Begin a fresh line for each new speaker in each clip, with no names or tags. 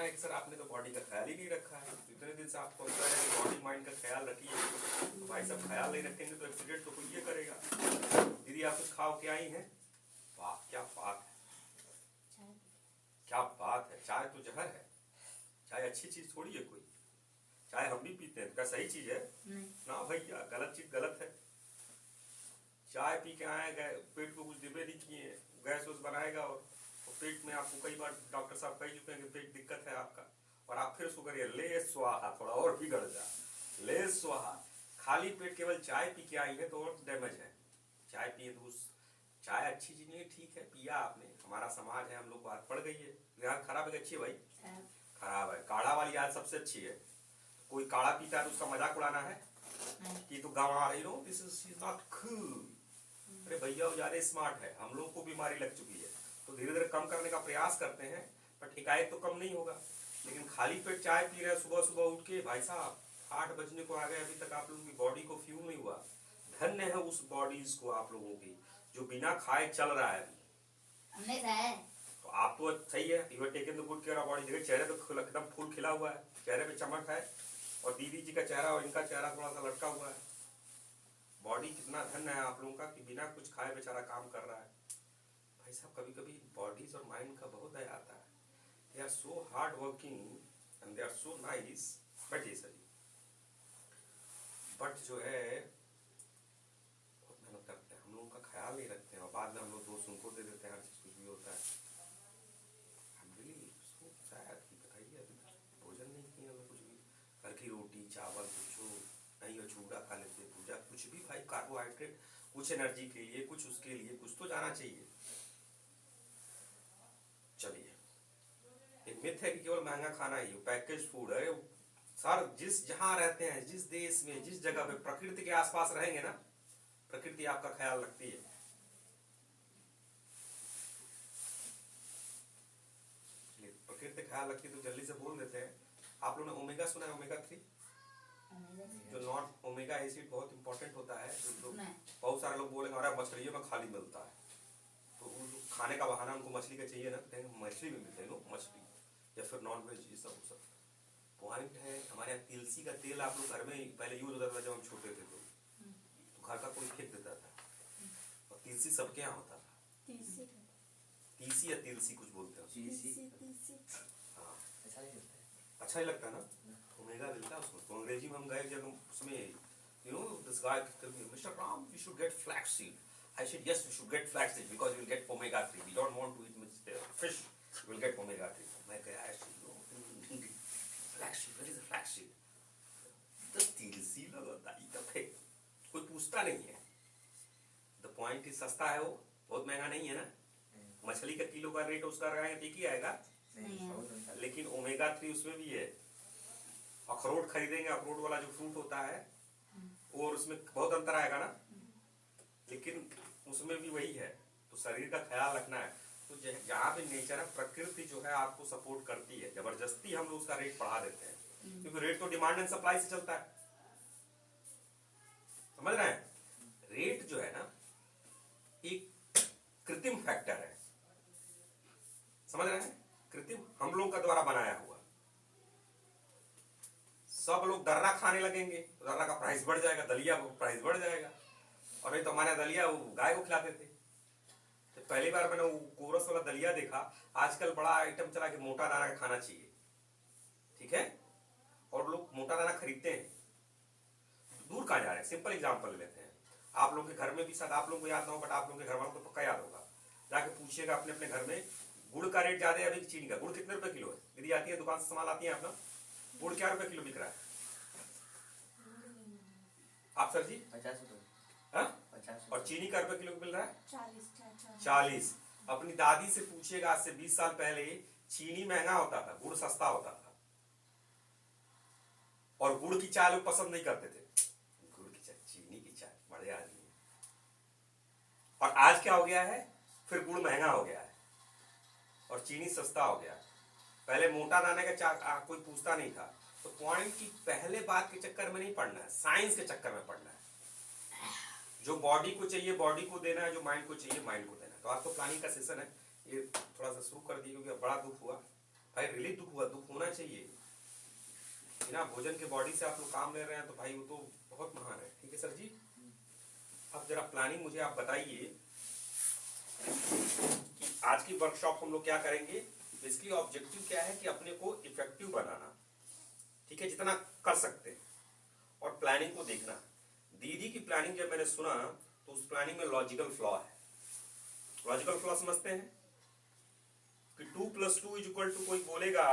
है कि सर आपने तो बॉडी का ख्याल ही नहीं रखा है। इतने दिन से आपको होता है कि बॉडी माइंड का ख्याल रखिए, तो भाई साहब ख्याल नहीं रखेंगे तो एक्सीडेंट तो कोई ये करेगा। दीदी आप कुछ खाओ के आई हैं? वाह क्या बात है, क्या बात है। चाय तो जहर है, चाय अच्छी चीज थोड़ी है कोई। चाय हम भी पीते हैं, क्या सही चीज है? ना भैया, गलत चीज गलत है। चाय पी के आए गए, पेट को कुछ डिब्बे नहीं किए, गैस वैस बनाएगा और पेट में आपको कई बार डॉक्टर साहब कह चुके हैं कि पेट दिक्कत है आपका, और आप फिर उसको करिए ले स्वाहा, थोड़ा और बिगड़ जा, ले स्वाहा। खाली पेट केवल चाय पी के आई है तो और डैमेज है। चाय पिए तो उस चाय अच्छी चीज नहीं, ठीक है पिया आपने, हमारा समाज है, हम लोग को आदत पड़ गई है। यार खराब है अच्छी है भाई? खराब है। काढ़ा वाली आदत सबसे अच्छी है। कोई काढ़ा पीता है तो उसका मजाक उड़ाना है कि तो गंवा रही हो, दिस इज नॉट कूल। अरे भैया वो ज्यादा स्मार्ट है, हम लोग को बीमारी लग चुकी है तो धीरे धीरे कम करने का प्रयास करते हैं, बट एकाएक तो कम नहीं होगा। लेकिन खाली पेट चाय पी रहे हैं सुबह सुबह उठ के, भाई साहब 8 बजने को आ गए, अभी तक आप लोगों की बॉडी को फ्यूल नहीं हुआ। धन्य है उस बॉडीज को आप लोगों की जो बिना खाए चल रहा है अभी।
हमने खाया है
तो आप तो सही है, you are taking the good care of body. देखिए चेहरे पे एकदम फूल खिला हुआ है, चेहरे पे चमक है, और दीदी जी का चेहरा और इनका चेहरा थोड़ा सा लटका हुआ है। बॉडी कितना धन्य है आप लोगों का कि बिना कुछ खाए बेचारा काम कर रहा है। भाई साहब कभी कभी बॉडीज और माइंड का बहुत दया आता है। They are so hard working and they are so nice, but ये सही, बट जो है बहुत मेहनत करते हैं, हम लोगों का ख्याल नहीं रखते हैं, और बाद में हम लोग दोस्त उनको दे देते हैं, हर चीज कुछ भी होता है। बताइए अभी भोजन नहीं किए हम कुछ भी, कल की रोटी चावल कुछ नहीं, और चूड़ा खा लेते, भूजा कुछ भी, भाई कार्बोहाइड्रेट कुछ एनर्जी के लिए, कुछ उसके लिए, कुछ तो जाना चाहिए। चलिए, एक मिथ है कि केवल महंगा खाना ही पैकेज फूड है। सर जिस जहां रहते हैं, जिस देश में, जिस जगह पे प्रकृति के आसपास रहेंगे ना, प्रकृति आपका ख्याल रखती है। प्रकृति ख्याल रखती है तो जल्दी से बोल देते हैं। आप लोगों ने ओमेगा सुना है? ओमेगा 3 जो नॉट ओमेगा एसिड बहुत इंपॉर्टेंट होता है, जो बहुत सारे लोग बोलेंगे अरे मछलियों में खाली मिलता है, तो खाने का बहाना उनको मछली का चाहिए ना, मछली में मिलते हैं मछली या फिर नॉन वेज, ये सब पॉइंट है। हमारे यहाँ तिलसी का तेल आप लोग घर में पहले यूज होता था जब हम छोटे थे, तो घर का कोई फेंक देता था, और तिलसी सबके यहाँ होता था। तीसी या तिलसी कुछ बोलते हैं। हाँ अच्छा ही लगता है ना, ओमेगा मिलता है उसमें। तो अंग्रेजी में हम गए जब उसमें, you know, this guy told me, Mr. Ram, we should get flaxseed. I said, yes, we should get flaxseed because we will get omega 3. We don't want to eat fish. We will get omega 3. मैं गया flaxseed, where is the flaxseed? तो तिलसी लगाता ही तो थे, कोई पूछता नहीं है। The point is सस्ता है वो, बहुत महंगा नहीं है ना। मछली का किलो का रेट उसका रहेगा ठीक ही आएगा, लेकिन ओमेगा 3 उसमें भी है। अखरोट खरीदेंगे, अखरोट वाला जो फ्रूट होता है, और उसमें बहुत अंतर आएगा ना, लेकिन उसमें भी वही है। तो शरीर का ख्याल रखना है। तो जहाँ भी नेचर है, प्रकृति जो है आपको सपोर्ट करती है, जबरदस्ती हम लोग उसका रेट बढ़ा देते हैं, क्योंकि रेट तो डिमांड एंड सप्लाई से चलता है, समझ रहे हैं? रेट जो है ना एक कृत्रिम फैक्टर है, समझ रहे हैं? कृत्रिम, हम लोगों का द्वारा बनाया हुआ। सब लोग दर्रा खाने लगेंगे तो दर्रा का प्राइस बढ़ जाएगा, दलिया का प्राइस बढ़ जाएगा। और नहीं तो हमारे दलिया वो गाय को खिलाते थे। तो पहली बार मैंने वो कोरस वाला दलिया देखा। आजकल बड़ा आइटम चला कि मोटा दाना खाना चाहिए, ठीक है, और लोग मोटा दाना खरीदते हैं। दूर कहाँ जा रहे हैं? सिंपल एग्जाम्पल लेते हैं। आप लोगों के घर में भी, शायद आप लोगों को याद ना हो, बट आप लोगों के घर वालों को पक्का याद होगा, जाके पूछिएगा अपने अपने घर में, गुड़ का रेट ज्यादा है अभी चीनी का। गुड़ कितने रुपए किलो है? दीदी आती है दुकान से सामान आती है अपना, गुड़ क्या रुपए किलो बिक रहा है? आप सर जी
50 रुपए।
और चीनी का रुपए किलो मिल रहा है
40।
अपनी दादी से पूछिएगा, आज से 20 साल पहले चीनी महंगा होता था, गुड़ सस्ता होता था, और गुड़ की चाय लोग पसंद नहीं करते थे। गुड़ की चाय, चीनी की चाय, बड़े आदमी। और आज क्या हो गया है? फिर गुड़ महंगा हो गया है और चीनी सस्ता हो गया। पहले मोटा दाने का चाय कोई पूछता नहीं था। तो पॉइंट की पहले बात के चक्कर में नहीं पड़ना है, साइंस के चक्कर में पड़ना है। जो बॉडी को चाहिए बॉडी को देना है, जो माइंड को चाहिए माइंड को देना है। तो आज तो प्लानिंग का सेशन है, ये थोड़ा सा शुरू कर दिया क्योंकि बड़ा दुख हुआ। भाई रियली दुख होना चाहिए। बिना भोजन के बॉडी से आप लोग काम ले रहे हैं तो भाई वो तो बहुत महान है। ठीक है सर जी। अब जरा प्लानिंग मुझे आप बताइए कि आज की वर्कशॉप हम लोग क्या करेंगे। बेसिकली ऑब्जेक्टिव क्या है कि अपने को इफेक्टिव बनाना, ठीक है, जितना कर सकते हैं, और प्लानिंग को देखना। दीदी की प्लानिंग जब मैंने सुना तो उस प्लानिंग में लॉजिकल फ्लॉ है। लॉजिकल फ्लॉ समझते हैं कि 2 + 2 = कोई बोलेगा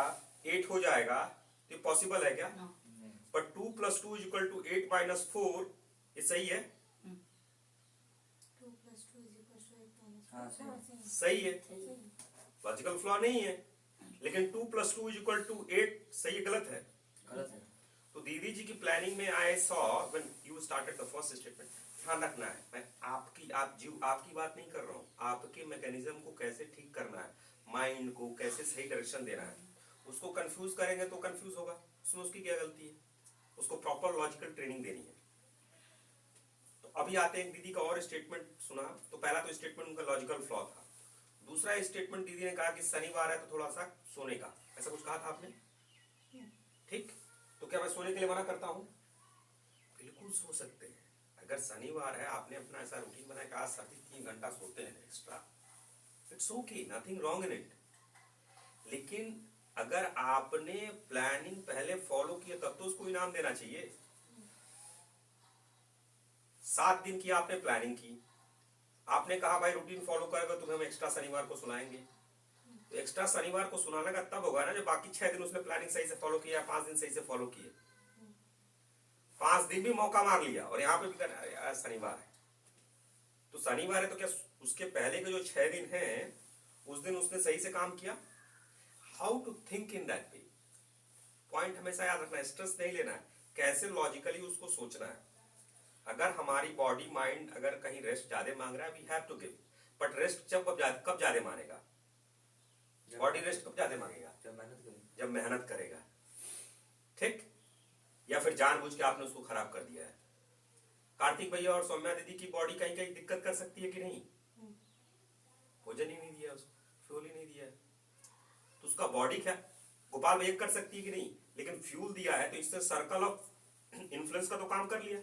8 हो जाएगा, तो पॉसिबल है क्या? पर 2 + 2 = 8 - 4, ये सही है?
2 + 2 = 8 - 4।
हाँ,
सही है, लॉजिकल फ्लॉ नहीं है। लेकिन 2 + 2 = 8 सही है, गलत है?
गलत है।
तो दीदी जी की प्लानिंग में I saw when you started the first statement, ध्यान रखना है, मैं आपकी बात नहीं कर रहा हूँ, आपके मैकेनिज्म को कैसे ठीक करना है, माइंड को कैसे सही डायरेक्शन देना है। उसको कंफ्यूज करेंगे तो कंफ्यूज होगा, उसमें उसकी क्या गलती है? उसको प्रॉपर लॉजिकल ट्रेनिंग देनी है। तो अभी आते हैं, दीदी का और स्टेटमेंट सुना तो पहला तो स्टेटमेंट उनका लॉजिकल फ्लॉ था। दूसरा स्टेटमेंट दीदी ने कहा कि शनिवार है तो थोड़ा सा सोने का, ऐसा कुछ कहा था आपने, ठीक? तो क्या मैं सोने के लिए मना करता हूं? बिल्कुल सो सकते हैं। अगर शनिवार है, आपने अपना ऐसा रूटीन बनाया कि आज सभी 3 घंटा सोते हैं extra, it's okay, nothing wrong in it. लेकिन अगर आपने प्लानिंग पहले फॉलो किया तब तो उसको इनाम देना चाहिए। 7 दिन की आपने प्लानिंग की, आपने कहा भाई रूटीन फॉलो करेगा तुम्हें हम एक्स्ट्रा शनिवार को सुनाएंगे। तो एक्स्ट्रा शनिवार को सुनाने का तब होगा ना जब बाकी 6 दिन उसने प्लानिंग सही से फॉलो किया, 5 दिन सही से फॉलो किए। 5 दिन भी मौका मार लिया और यहाँ पे भी कर शनिवार है तो शनिवार है तो क्या उसके पहले के जो 6 दिन हैं उस दिन उसने सही से काम किया? How to think in that way, point हमेशा याद रखना है, स्ट्रेस नहीं लेना है, कैसे लॉजिकली उसको सोचना है। अगर हमारी बॉडी माइंड अगर कहीं रेस्ट ज्यादा मांग रहा है, we have to give, but rest कब ज्यादा मांगेगा? बॉडी रेस्ट कब ज्यादा मांगेगा? जब मेहनत करेगा, ठीक? या फिर जानबूझ के आपने उसको खराब कर दिया है। कार्तिक भैया और सौम्या दीदी की बॉडी कहीं कहीं दिक्कत कर सकती है कि नहीं? भोजन ही नहीं दिया, उसको फ्यूल ही नहीं दिया है, तो उसका बॉडी क्या गोपाल भैया कर सकती है कि नहीं? लेकिन फ्यूल दिया है तो इससे सर्कल ऑफ इन्फ्लुएंस का तो काम कर लिया।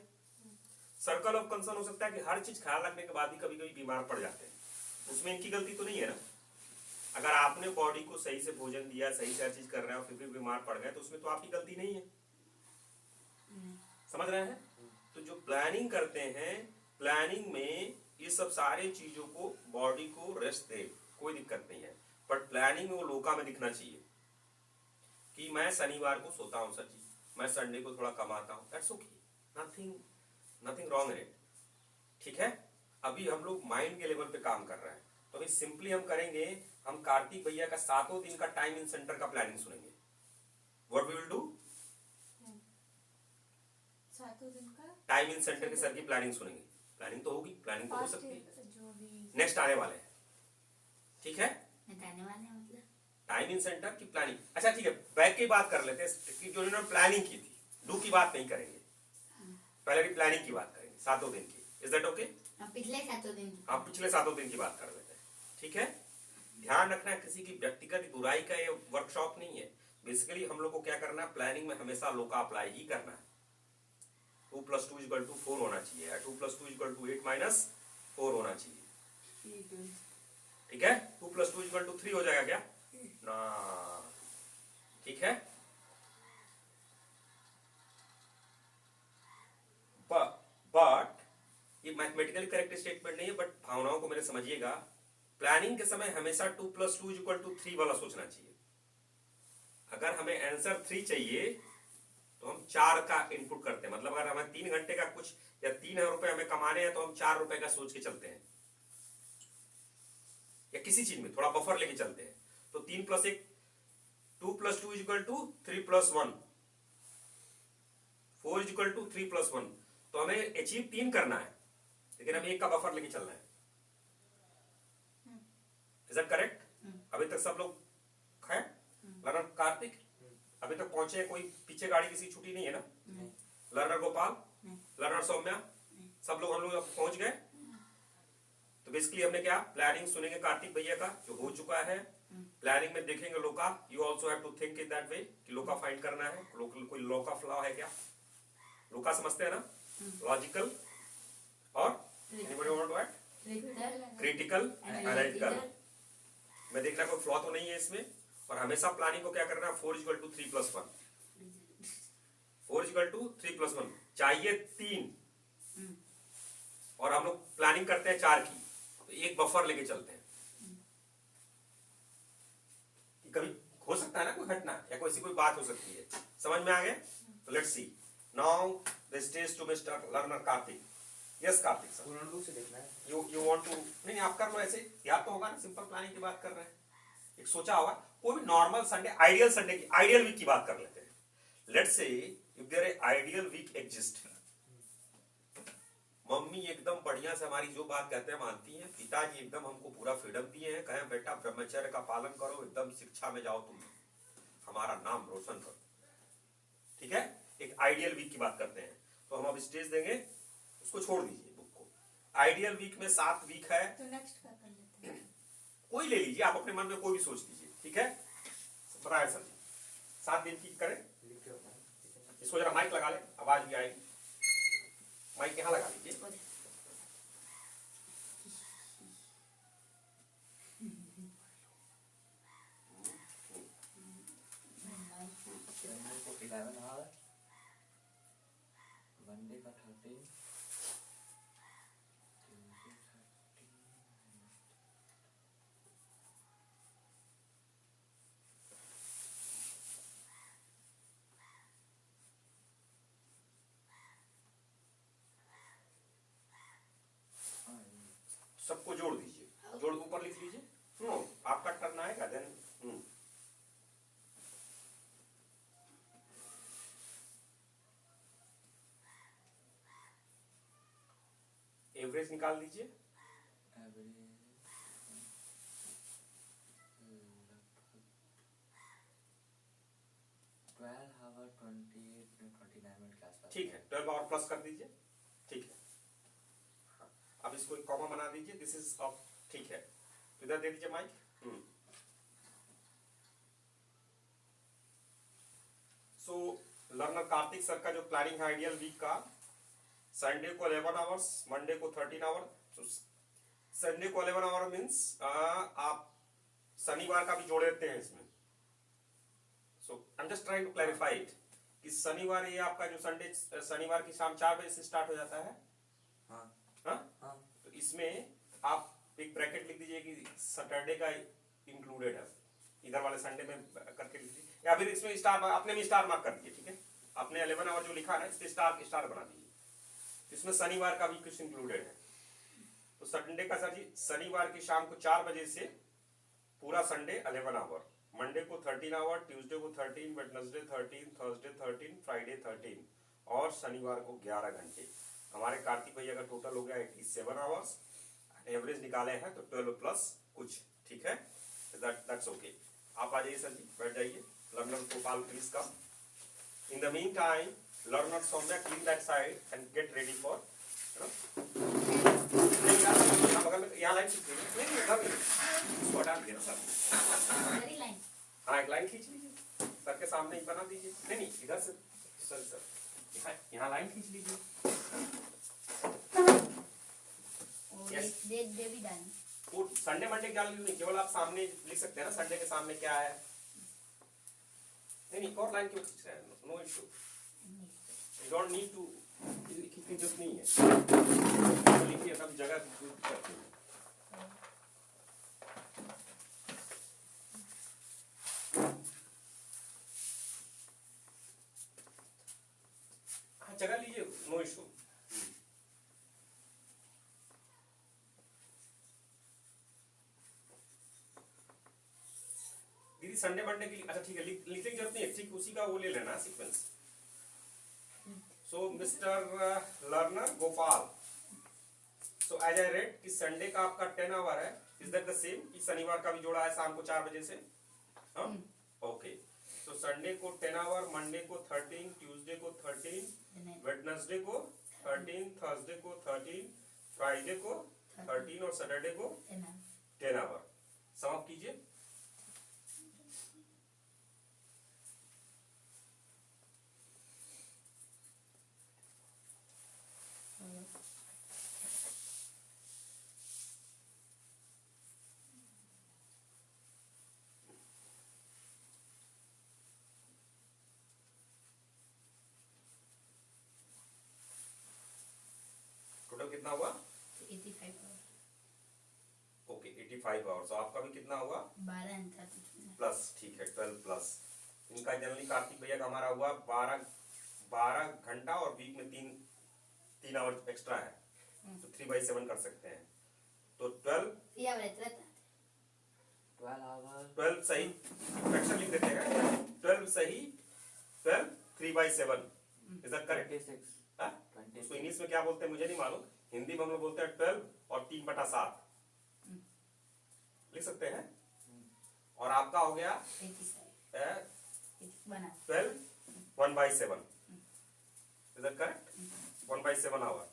सर्कल ऑफ कंसर्न हो सकता है कि हर चीज ख्याल रखने के बाद भी कभी कभी बीमार पड़ जाते हैं, उसमें इनकी गलती तो नहीं है ना। अगर आपने बॉडी को सही से भोजन दिया, सही से हर चीज कर रहे हैं और फिर भी बीमार पड़ गए तो उसमें तो आपकी गलती नहीं है। समझ रहे हैं? तो जो प्लानिंग करते हैं, प्लानिंग में ये सब सारे चीजों को, बॉडी को रेस्ट दे, कोई दिक्कत नहीं है, बट प्लानिंग में वो लोका में दिखना चाहिए कि मैं शनिवार को सोता हूं सर जी, मैं संडे को थोड़ा कम आता हूं, that's okay, nothing wrong in it, ठीक है? अभी हम लोग माइंड के लेवल पे काम कर रहे हैं, तो अभी सिंपली हम करेंगे, हम कार्तिक भैया का 7 दिन का टाइम इन सेंटर का प्लानिंग सुनेंगे। What we will do?
7 दिन का
टाइम इन सेंटर के सर की प्लानिंग सुनेंगे। प्लानिंग तो होगी, प्लानिंग तो हो सकती है,
जो भी
नेक्स्ट आने वाले हैं, ठीक है?
बताने वाले हैं, मतलब
टाइम इन सेंटर की प्लानिंग। अच्छा ठीक है, बैक की बात कर लेते हैं कि जो इन्होंने प्लानिंग की थी, डू की बात नहीं करेंगे, पहले भी प्लानिंग की बात करेंगे 7 दिन की। Is that okay?
पिछले 7 दिन की।
आप पिछले 7 दिन की बात कर लेते हैं, ठीक है? ध्यान रखना है, किसी की व्यक्तिगत बुराई का ये वर्कशॉप नहीं है। बेसिकली हम लोग को क्या करना है, प्लानिंग में हमेशा लोका अप्लाई ही करना है। 2 + 2 = 4 होना चाहिए, 2 + 2 = 8 - 4 होना चाहिए, ठीक है? 2 + 2 = 3 हो जाएगा क्या ना? ठीक है? बट ये मैथमेटिकली करेक्ट स्टेटमेंट नहीं है, बट भावनाओं को मेरे समझिएगा। प्लानिंग के समय हमेशा 2 + 2 = 3 वाला सोचना चाहिए। अगर हमें आंसर 3 चाहिए तो हम 4 का इनपुट करते हैं, मतलब अगर हमें 3 घंटे का कुछ या 3,000 रुपए हमें कमाने हैं तो हम 4 रुपए का सोच के चलते हैं, या किसी चीज में थोड़ा बफर लेके चलते हैं। तो 3 + 1 2 + 2 = 3 + 1 4 = 3 + 1। तो हमें अचीव 3 करना है, लेकिन हमें 1 का बफर लेके चलना है। Is that correct? अभी तक सब लोग हैं? लर्नर कार्तिक अभी तक पहुंचे हैं? कोई पीछे गाड़ी किसी छुट्टी नहीं है ना? लर्नर गोपाल, लर्नर सौम्या, सब लोग हम लोग पहुंच गए। तो बेसिकली हमने क्या प्लानिंग सुनेंगे कार्तिक भैया का जो हो चुका है, प्लानिंग में देखेंगे लोका, you also have to think in that way कि लोका फाइंड करना है, कोई लोका फ्लॉ है क्या? लोका समझते हैं ना? लॉजिकल और anybody want to add? Critical, analytical. मैं देखना कोई फ्लॉ तो नहीं है इसमें। और हमेशा प्लानिंग को क्या करना है? 4 = 3 + 1, 4 = 3 + 1 चाहिए 3, और हम लोग प्लानिंग करते हैं 4 की, तो एक बफर लेके चलते हैं। कभी हो सकता है ना कोई घटना या कोई बात हो सकती है। समझ में आ गया? तो let's see now the stage to mister learner Kartik. Yes Kartik sir,
पूर्ण रूप से देखना है।
यू वांट टू, नहीं आप कर लो ऐसे, याद तो होगा ना, सिंपल प्लानिंग की बात कर रहे हैं, एक सोचा होगा। कोई भी नॉर्मल संडे, आइडियल संडे की, आइडियल वीक की बात कर लेते हैं। Let's say if there a ideal week exist, mummy एकदम बढ़िया से हमारी जो बात कहते हैं मानती हैं, पिताजी एकदम हमको पूरा फ्रीडम दिए हैं, कहें बेटा ब्रह्मचर्य का पालन करो, एकदम शिक्षा में जाओ, तुम हमारा नाम रोशन करो, ठीक है? एक आइडियल वीक की बात करते हैं। तो हम अब स्टेज देंगे, उसको छोड़ दीजिए बुक को। आइडियल वीक में 7 वीक है,
तो नेक्स्ट का कर लेते हैं।
कोई ले लीजिए, आप अपने मन में कोई भी सोच लीजिए, ठीक है? बताया सर जी 7 दिन की करें। इसको जरा माइक लगा ले, आवाज भी आएगी। माइक यहाँ लगा लीजिए।
मंडे का 13,
सबको जोड़ दीजिए, जोड़ के ऊपर लिख लीजिए। सुनो, आपका टर्न आएगा देन। एवरेज निकाल दीजिए।
एवरेज 12 आवर 28 मिनट के आसपास।
ठीक है, 12 और प्लस कर दीजिए, ठीक है। हाँ, अब इसको एक कॉमा बना दीजिए, दिस इज ऑफ, ठीक है। इधर दे दीजिए माइक। सो लर्नर कार्तिक सर का जो प्लानिंग है आइडियल वीक का, संडे को 11 आवर्स, मंडे को 13 आवर। संडे को 11 आवर मीन्स आप शनिवार का भी जोड़ देते हैं इसमें। So I am just trying to clarify it कि शनिवार ये आपका जो संडे, शनिवार की शाम 4 बजे से स्टार्ट हो जाता है।
हाँ
हाँ,
हाँ।
तो इसमें आप एक ब्रैकेट लिख दीजिए कि सैटरडे का इंक्लूडेड है, इधर वाले संडे में करके लिख दीजिए, या फिर इसमें स्टार, आपने भी स्टार मार्क कर दीजिए, ठीक है? आपने 11 आवर जो लिखा है ना, इस पे स्टार बना दीजिए। इसमें शनिवार का भी कुछ इंक्लूडेड है। तो संडे का सर जी शनिवार की शाम को 4 बजे से पूरा संडे 11 आवर, मंडे को 13 आवर, ट्यूसडे को 13, वेडनेसडे 13, थर्सडे 13, फ्राइडे 13 और शनिवार को 11 घंटे। हमारे कार्तिक भैया का टोटल हो गया 87 आवर्स, एवरेज निकाले हैं तो 12 प्लस कुछ, ठीक है? That's okay. आप आ जाइए सर जी, बैठ जाइए। Learner Gopal please come. In the mean time learner Soumya clean that side and get ready for, बगल में यहाँ लाइन खींच लीजिए, नहीं इधर नहीं, इसको हटा दीजिए ना सर। हाँ एक लाइन खींच लीजिए, सर के सामने ही बना दीजिए। नहीं इधर से सर यहाँ लाइन खींच लीजिए। वो संडे मंडे क्या नहीं, केवल आप सामने लिख सकते हैं ना, संडे के सामने क्या है। नहीं और लाइन क्यों खींच रहे हैं? No issue, you don't need to, की जरूरत नहीं है, लिखिए सब जगह करते हैं। हाँ जगह लीजिए, नो इशू। दीदी संडे मंडे के लिए, अच्छा ठीक है, लिखने की जरूरत नहीं है, ठीक उसी का वो ले लेना sequence. So Mr. Learner Gopal, so as I read कि संडे का आपका 10 आवर है, is that the same कि शनिवार का भी जोड़ा है शाम को 4 बजे से? हाँ, ओके। तो संडे को 10 आवर, मंडे को 13, ट्यूसडे को 13, वेडनेसडे को 13, थर्सडे को 13, फ्राइडे को 13 और सैटरडे को 10 आवर। समाप्त कीजिए। कितना हुआ?
85 आवर।
Okay 85 hours. आपका भी कितना हुआ?
12 and 32
प्लस, ठीक है 12 प्लस। इनका जनरली कार्तिक भैया का हमारा हुआ 12 घंटा और वीक में 3 आवर एक्स्ट्रा है, तो 3/7 कर सकते हैं। तो 12 12 सही, फ्रैक्शन लिख देते हैं। 12 सही, 12 3/7 इज दैट करेक्ट?
26
हाँ? उसको इंग्लिश में क्या बोलते हैं मुझे नहीं मालूम, हिंदी में हम लोग बोलते हैं 12 और 3/7 लिख सकते हैं। और आपका हो गया 12 1/7 इज दैट करेक्ट? 1/7 आवर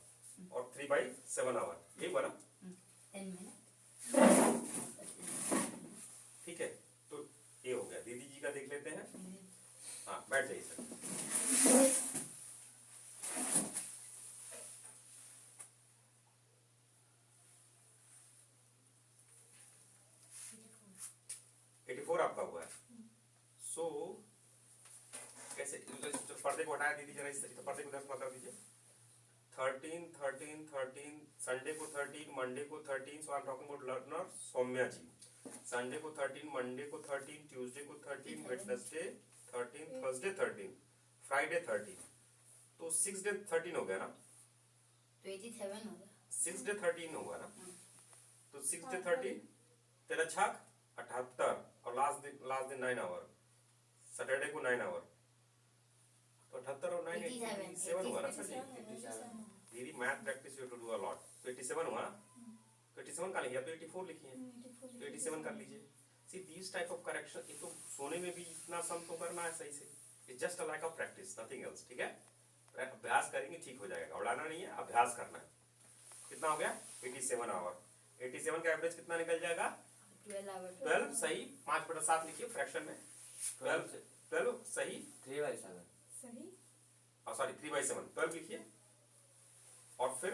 और 3/7 आवर, ये बना
10 minutes।
ठीक है। तो ये हो गया। दीदी जी का देख लेते हैं। हाँ बैठ जाइए सर। आपका हुआ है। सो कैसे पर्दे को हटाया दीदी जरा, इस तरीके पर्दे को उधर कर दीजिए। 13 संडे को 13, मंडे को 13, so I am talking about learner Saumya ji. Sunday को 13, मंडे को 13, ट्यूसडे को 13, वेडनेसडे 13, थर्सडे 13, फ्राइडे 13, तो 6 डे 13 हो गया ना?
तो 87 होगा।
6 डे 13 होगा ना? तो 6 डे 13, तेरा छक 78 और लास्ट दिन 9 आवर, सैटरडे को 9 आवर, तो 78 और 9 87 हुआ ना सर जी? दीदी math practice you to do a lot. तो 87 हुआ ना? तो 87 का लिखिए, आप तो 84 लिखिए, तो 87 कर लीजिए। See this type of correction, ये तो सोने में भी इतना सम तो करना है सही से। It's just a like of practice, nothing else. ठीक है, अभ्यास करेंगे ठीक हो जाएगा, उड़ाना नहीं है, अभ्यास करना है। कितना हो गया? 87 आवर। 87 का एवरेज कितना निकल जाएगा? 12 सही, 5/7 लिखिए फ्रैक्शन में। 12 सही,
3/7
सही,
सॉरी 3/7, 12 लिखिए। और फिर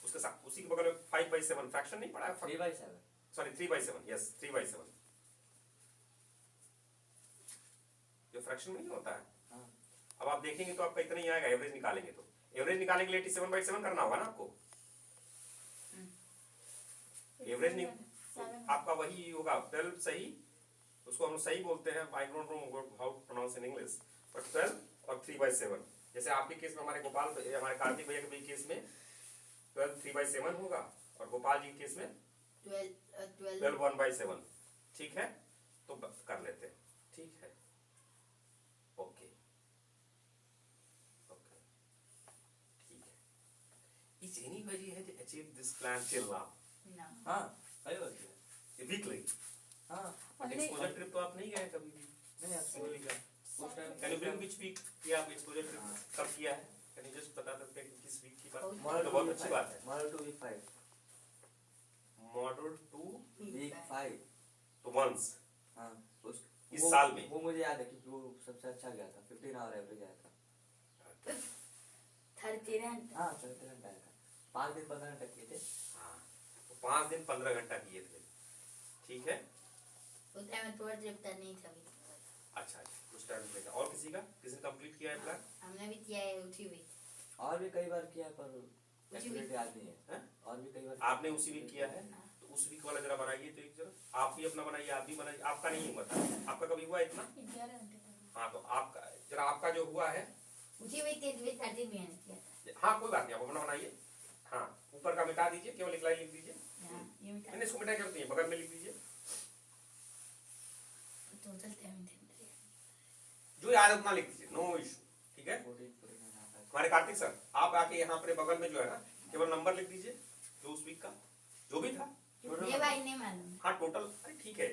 उसके साथ उसी के बगल में 5/7 फ्रैक्शन नहीं पड़ा है?
3/7
सॉरी 3/7, यस 3/7 जो फ्रैक्शन में नहीं होता है।
हाँ।
अब आप देखेंगे तो आपका इतना ही आएगा, एवरेज निकालेंगे तो। एवरेज निकालने के लिए 87/7 करना होगा ना आपको। एवरेज नहीं, आपका वही होगा 12 सही, उसको हम सही बोलते हैं, I don't know how to pronounce in English, but 12 और 3/7। जैसे आपके केस में, हमारे कार्तिक भैया के केस में 12 3/7 होगा, और गोपाल जी के केस में 12 1/7। ठीक है, तो कर लेते हैं। ठीक है, ओके ओके, ठीक है। Is anybody had achieved this plan till now?
ना।
हाँ सही होती है
वीकली?
हाँ
एक्सपोजर ट्रिप तो आप नहीं गए कभी भी?
नहीं
स्कूल का
उस time
can you bring which week किया आप एक्सपोजर ट्रिप, कब किया है? कैन यू जस्ट बता सकते हैं कि किस वीक की बात?
मॉडल
तो बहुत अच्छी बात है।
मॉडल 2 वीक 5
मॉडल 2
वीक 5
तो मंथ्स
हाँ उस
इस साल में
वो मुझे याद है क्योंकि वो सबसे अच्छा गया था, 15 आवर एवरेज आया था।
13
हाँ 13 घंटा आया था, 5 दिन 15 घंटा किए थे।
हाँ, तो 5 दिन 15 घंटा किए थे। ठीक है,
उस टाइम में टूर ट्रिप तक नहीं था अभी।
अच्छा उस टाइम में था। और किसी ने कंप्लीट किया है प्लान?
हमने भी किया है उठी हुई।
और भी कई बार किया पर
उसी
एक्यूरेट
वीक
याद नहीं है।
हैं?
और भी कई बार
आपने उसी वीक किया है, तो उस वीक वाला जरा बनाइए तो एक जरा। आप भी अपना बनाइए, आप भी बनाइए। आपका नहीं हुआ था, आपका कभी हुआ इतना?
11 घंटे का।
हाँ, तो आपका जरा, आपका जो हुआ है
उठी हुई 30 मैंने किया था।
हाँ कोई बात नहीं, आप अपना बनाइए। हाँ, ऊपर का मिटा दीजिए, केवल एक लाइन लिख दीजिए।
हाँ, ये मिटा
मैंने इसको मिटा के रख दिया, बगल में लिख दीजिए।
टोटल 10 घंटे।
जो याद है उतना लिख दीजिए, नो इशू। ठीक है,
14
हमारे कार्तिक सर, आप आके यहाँ पर बगल में जो है ना, केवल नंबर लिख दीजिए जो उस वीक का जो भी था।
ये भाई नहीं मालूम।
हाँ टोटल, अरे ठीक है,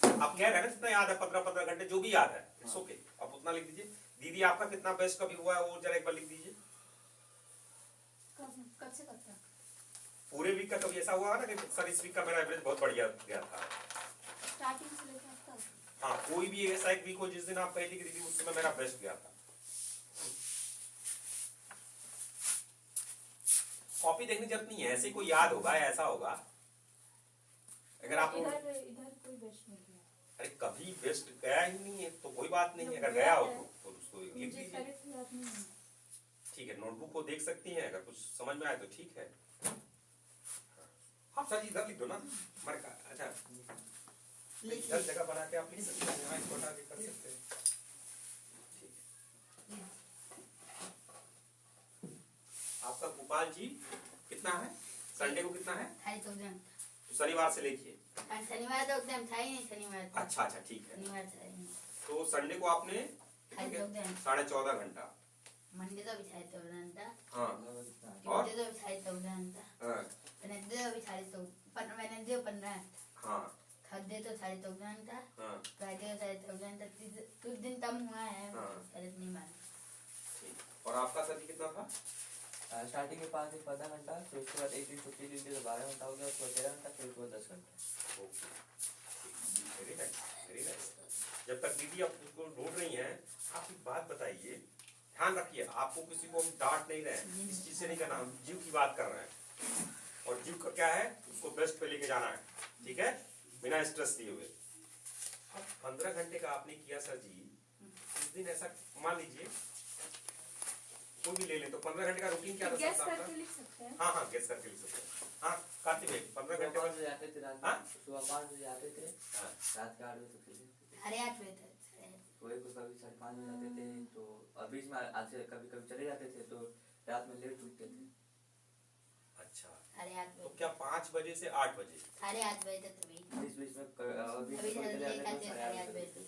आप कह रहे हैं ना जितना याद है 15 घंटे जो भी याद है, इट्स ओके, आप उतना लिख दीजिए। दीदी आपका कितना बेस्ट कभी हुआ है वो जरा एक बार लिख दीजिए।
कब से कब तक?
पूरे वीक का कभी ऐसा हुआ ना कि सर इस वीक का मेरा एवरेज बहुत बढ़िया गया था?
स्टार्टिंग से लेकर अब तक।
हाँ, कोई भी ऐसा एक वीक हो जिस दिन आप कह दी कि दीदी उस समय मेरा बेस्ट गया था। कॉपी देखने की जरूरत नहीं है, ऐसे कोई याद होगा, ऐसा होगा। अगर आप
इधर कोई बेस्ट नहीं किया।
अरे कभी बेस्ट गया ही नहीं है तो कोई बात नहीं है, अगर गया हो तो उसको लिख
मुझे
लीजिए।
करेक्ट याद नहीं है।
ठीक है, नोटबुक को देख सकती हैं, अगर कुछ समझ में आए तो ठीक है। आप सर जी इधर लिख दो ना हमारे अच्छा
लिख
इधर जगह बना के आप लिख सकते हैं, यहाँ इसको हटा के कर सकते हैं। ठीक है। आपका गोपाल जी कितना है, संडे को कितना है?
5,000।
तो शनिवार से लेके
शनिवार तो एकदम था ही नहीं, शनिवार तो।
अच्छा अच्छा ठीक है।
शनिवार था ही नहीं।
तो संडे को आपने
5,000।
14.5 घंटा।
मंडे तो भी 5,000 था।
हाँ और
ट्यूसडे तो भी 5,000 था।
हाँ
वेडनेसडे तो भी 5,000, वेडनेसडे 15
हाँ
थर्सडे तो 5,000 था।
हाँ
फ्राइडे तो 5,000 था। कुछ दिन कम हुआ है,
हाँ।
गलत नहीं माना।
ठीक। और आपका सर जी कितना था?
स्टार्टिंग के 5 से 14 घंटा, फिर उसके बाद एक दिन छुट्टी ली थी तो 12 घंटा हो गया, उसके बाद 13 घंटा, फिर उसके बाद 10 घंटा।
Okay very nice very nice. जब तक दीदी आप उसको ढूंढ रही हैं, आप एक बात बताइए, ध्यान रखिए आपको किसी को हम डांट नहीं रहे हैं, इस चीज से नहीं करना, हम जीव की बात कर रहे हैं और जीव का क्या है उसको बेस्ट पे लेके जाना है, ठीक है, बिना स्ट्रेस लिए हुए। अब 15 घंटे का आपने किया सर जी, इस दिन ऐसा मान लीजिए कोई भी ले ले तो 15 घंटे का रूटीन क्या
गैस
रहता है
करके लिख सकते हैं।
हाँ हाँ गैस करके लिख सकते हैं। हाँ कार्तिक भाई 15 घंटे
5
में
बजे आते थे रात
हाँ?
में, सुबह 5 बजे आते थे,
हाँ
रात के 8 बजे तक खेलते थे।
8:30 बजे तक।
कोई को कभी 5:30 बजे आते थे, तो और बीच में आते कभी कभी चले जाते थे, तो रात में लेट उठते थे।
अच्छा
8:30
तो
बजे।
क्या 5 बजे से 8 बजे
8:30 बजे तक तो भी।
बीच में
अभी
कोई चले
जल्दी
जाते
खाते
थे
हैं 8:30 बजे तक।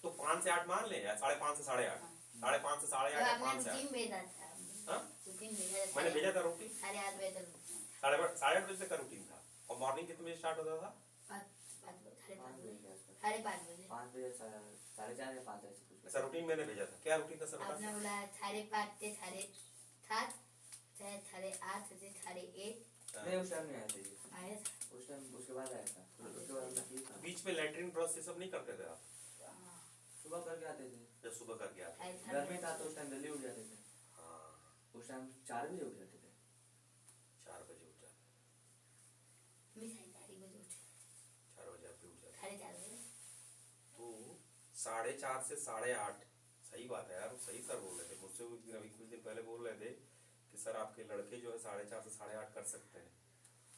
तो 5 से 8 मान लें या 5:30 से 8:30, 5:30 से 8:30
तो
या
आपने
5 से 8?
रूटीन भेजा था।
हाँ?
रूटीन भेजा था।
मैंने भेजा था रूटीन
8:30 बजे तक।
8:30 बजे का रूटीन था और मॉर्निंग कितने बजे स्टार्ट होता था?
5 बजे,
5
5:30
बजे
बजे।
के आसपास,
5:30 बजे।
5 बजे 4:30 या 5 ऐसे कुछ।
ऐसा रूटीन मैंने भेजा था, क्या रूटीन था सर बता?
आपने बोला 5:30 से 7:30, चाहे 8:30 से 8:30
नहीं उस टाइम नहीं आए थे ये।
आया था।
उस टाइम उसके बाद आया था, उसके बाद हमने किया था।
बीच में लैट्रिन ब्रश ये सब नहीं करते थे आप?
सुबह करके आते थे,
जब सुबह करके आते?
गर्मी था तो उस टाइम जल्दी उठ जाते थे।
हाँ
उस टाइम 4 बजे उठ जाते थे।
4 बजे उठ जाते,
मैं 4:30 बजे उठी।
4 बजे आप भी उठ जाते
4:30 बजे।
तो 4:30 से 8:30 सही बात है यार, सही सर बोल रहे थे मुझसे अभी कुछ दिन पहले बोल रहे थे कि सर आपके लड़के जो है 4:30 से 8:30 कर सकते हैं,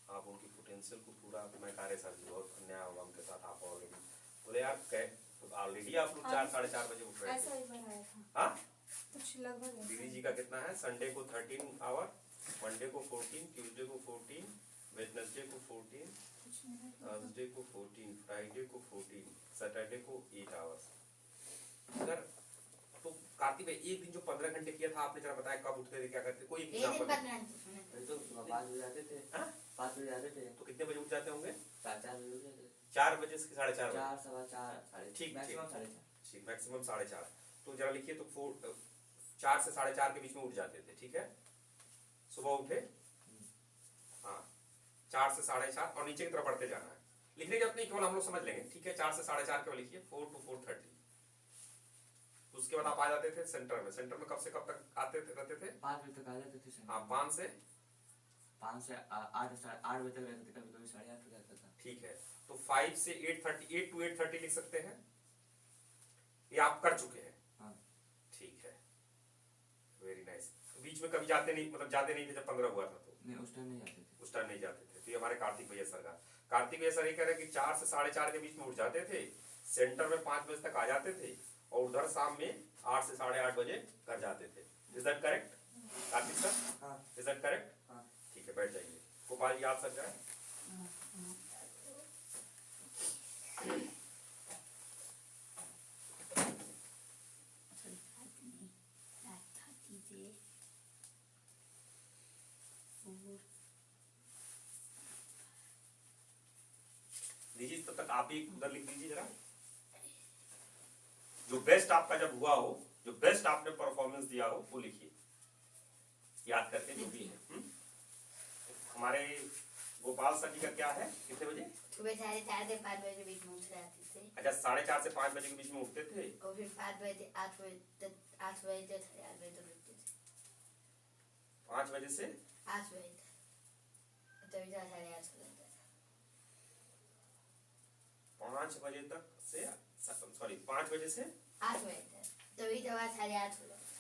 आप उनकी पोटेंशियल को पूरा। मैं कह रहे सर जी बहुत अन्याय होगा उनके साथ, आप ऑलरेडी बोले यार ऑलरेडी आप लोग 4-4:30 बजे उठ रहे
ऐसा
थे।
ही बनाया था।
हाँ
कुछ लगभग ऐसा
दीदी
ही।
जी का कितना है? संडे को 13 आवर, मंडे को 14, ट्यूसडे को 14, वेडनेसडे को 14,
कुछ नहीं है।
थर्सडे को 14, फ्राइडे को 14, सैटरडे को 8 आवर्स। सर तो कार्तिक भाई एक दिन जो 15 घंटे किया था आपने जरा बताया कब उठते थे क्या करते, कोई
एक दिन
एग्जाम्पल?
15 घंटे सोने थे।
वही तो सुबह 5 बजे आते थे,
हाँ?
5 बजे आते थे,
तो कितने बजे उठ जाते होंगे?
4 बजे उठ जाते थे।
4 बजे से 4:30 बजे?
4, 4:15, 4:30,
ठीक,
मैक्सिमम
ठीक।
4:30।
ठीक मैक्सिमम 4:30। तो जरा लिखिए तो 4 से 4:30 के बीच में उठ जाते थे, ठीक है, सुबह उठे, हाँ 4 से 4:30 और नीचे की तरफ बढ़ते जाना है, लिखने की जरूरत नहीं, केवल हम लोग समझ लेंगे, ठीक है। 4 से 4:30 केवल लिखिए, 4 to 4:30। उसके बाद आप आ जाते थे सेंटर में। सेंटर में कब से कब तक आते थे रहते थे?
5 बजे तक आ जाते थे सेंटर।
हाँ 5 से
5 से 8, 8 बजे तक रहते थे, कभी कभी 8:30 हो जाता था।
ठीक है, तो 5 से 8:30, 8 to 8:30 लिख सकते हैं, ये आप कर चुके हैं?
हाँ।
ठीक है वेरी नाइस। बीच में कभी जाते नहीं, मतलब जाते नहीं थे जब 15 हुआ था तो?
नहीं उस टाइम नहीं जाते थे।
उस टाइम नहीं जाते थे। तो ये हमारे कार्तिक भैया सर का, कार्तिक भैया सर ये कह रहे हैं कि 4 से 4:30 के बीच में उठ जाते थे, सेंटर में 5 बजे तक आ जाते थे और उधर शाम में 8 से 8:30 बजे घर जाते थे। Is that correct Kartik sir?
हाँ
इज दैट करेक्ट?
हाँ।
ठीक है बैठ जाइए। गोपाल जी आप सर जाए। दीजिए तब तक आप ही उधर लिख दीजिए जरा, जो बेस्ट आपका जब हुआ हो, जो बेस्ट आपने परफॉर्मेंस दिया हो वो लिखिए, याद करके जो भी है। हमारे गोपाल सर जी का क्या है, कितने बजे?
सुबह 4:30 से 5 बजे के बीच में उठ जाते थे।
अच्छा 4:30 से 5 बजे के बीच में उठते थे
और फिर 5 बजे से 8 बजे तक, 8 बजे से 8:30 बजे तक उठते थे।
5 बजे से
8 बजे तक, तभी तो 8:30 हो जाता था।
5 बजे तक से, सॉरी 5 बजे से
8 बजे तक, तभी तो 8:30 हो जाता था।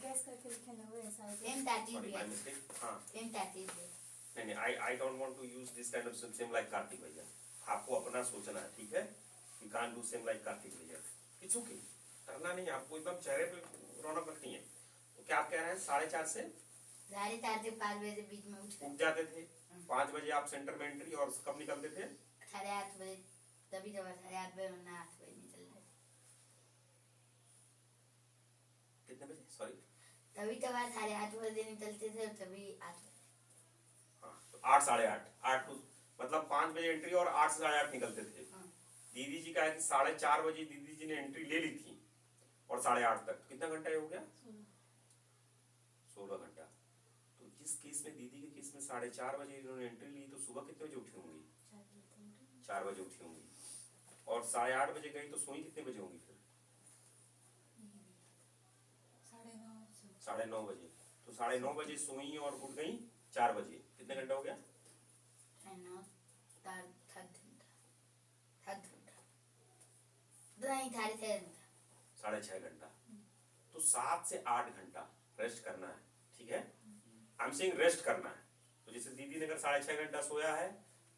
गैस करके लिखे ना वो ऐसा है।
M30
सॉरी
भी
माय
है।
मिस्टेक। हाँ
M30 भी है।
नहीं नहीं, I don't want to use this kind of same like Kartik भैया। आपको अपना सोचना है, ठीक है? You can't do same like Kartik भैया। इट्स ओके, करना नहीं, आपको एकदम चेहरे पे रौनक रखनी है। तो क्या आप कह रहे हैं 4:30 से
4:30 से 5 बजे बीच में
उठ जाते थे, 5 बजे आप सेंटर में एंट्री, और कब निकलते थे?
8:30 बजे, तभी जब 8:30 बजे वरना 8 बजे निकल रहे थे।
कितने बजे, सॉरी?
तभी जब 8:30 बजे निकलते थे, तभी 8 बजे।
हाँ, तो 8, 8:30, 8 टू मतलब 5 बजे एंट्री और 8 से 8:30 निकलते थे।
हाँ।
दीदी जी का है कि 4:30 बजे दीदी जी ने एंट्री ले ली थी और 8:30 तक कितना घंटा ये हो गया? 16 घंटा। तो जिस केस में दीदी के केस में 4:30 बजे इन्होंने एंट्री ली, तो सुबह कितने बजे उठी होंगी? 4 बजे उठी होंगी, और 8:30 बजे गई तो सोई कितने बजे होंगी फिर? 9:30 बजे। तो 9:30 बजे सोई और उठ गई 4 बजे, कितने घंटा हो गया? 6.5 घंटा। तो 7 से 8 घंटा रेस्ट करना है, ठीक है? आई एम सेइंग रेस्ट करना है। तो जैसे दीदी ने अगर 6.5 घंटा सोया है,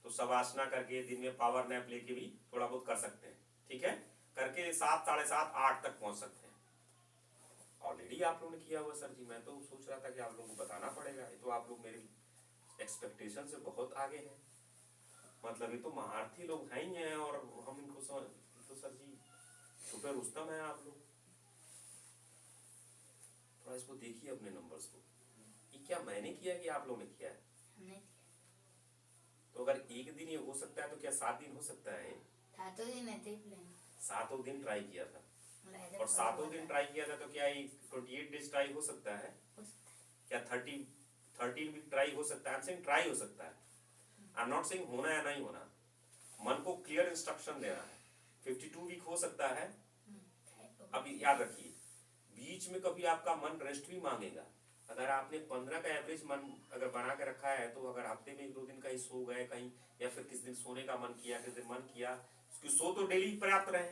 तो शवासना करके दिन में पावर नैप लेके भी थोड़ा बहुत कर सकते हैं, ठीक है? करके 7, 7:30, 8 तक पहुंच सकते हैं। ऑलरेडी आप लोगों ने किया हुआ सर जी, मैं तो सोच रहा था कि आप लोगों को बताना पड़ेगा। ये तो आप लोग मेरे एक्सपेक्टेशन से बहुत आगे हैं। मतलब ये तो महारथी लोग हैं ही हैं, और हम इनको तो सर जी छुपे रुस्तम है आप लोग। थोड़ा इसको देखिए अपने नंबर्स को, ये क्या मैंने किया कि आप लोगों ने किया है?
हमने किया।
तो अगर एक दिन ये हो सकता है, तो क्या 7 दिन हो सकता है?
सातों दिन ऐसे ही प्लान।
7 दिन ट्राई किया था,
लहजा
और 7 दिन ट्राई किया था, तो क्या ये 28 डेज ट्राई हो सकता है?
हो सकता है।
क्या 13 वीक ट्राई हो सकता है? आई एम सेइंग ट्राई हो सकता है, आई एम नॉट सेइंग होना या नहीं होना। मन को क्लियर इंस्ट्रक्शन देना है। 52 वीक हो सकता है। अब याद रखिए, बीच में कभी आपका मन रेस्ट भी मांगेगा। अगर आपने 15 का एवरेज मन अगर बना के रखा है, तो अगर हफ्ते में 1-2 दिन कहीं सो गए कहीं, या फिर किस दिन सोने का मन किया, किस दिन मन किया, उसकी सो तो डेली पर्याप्त रहे।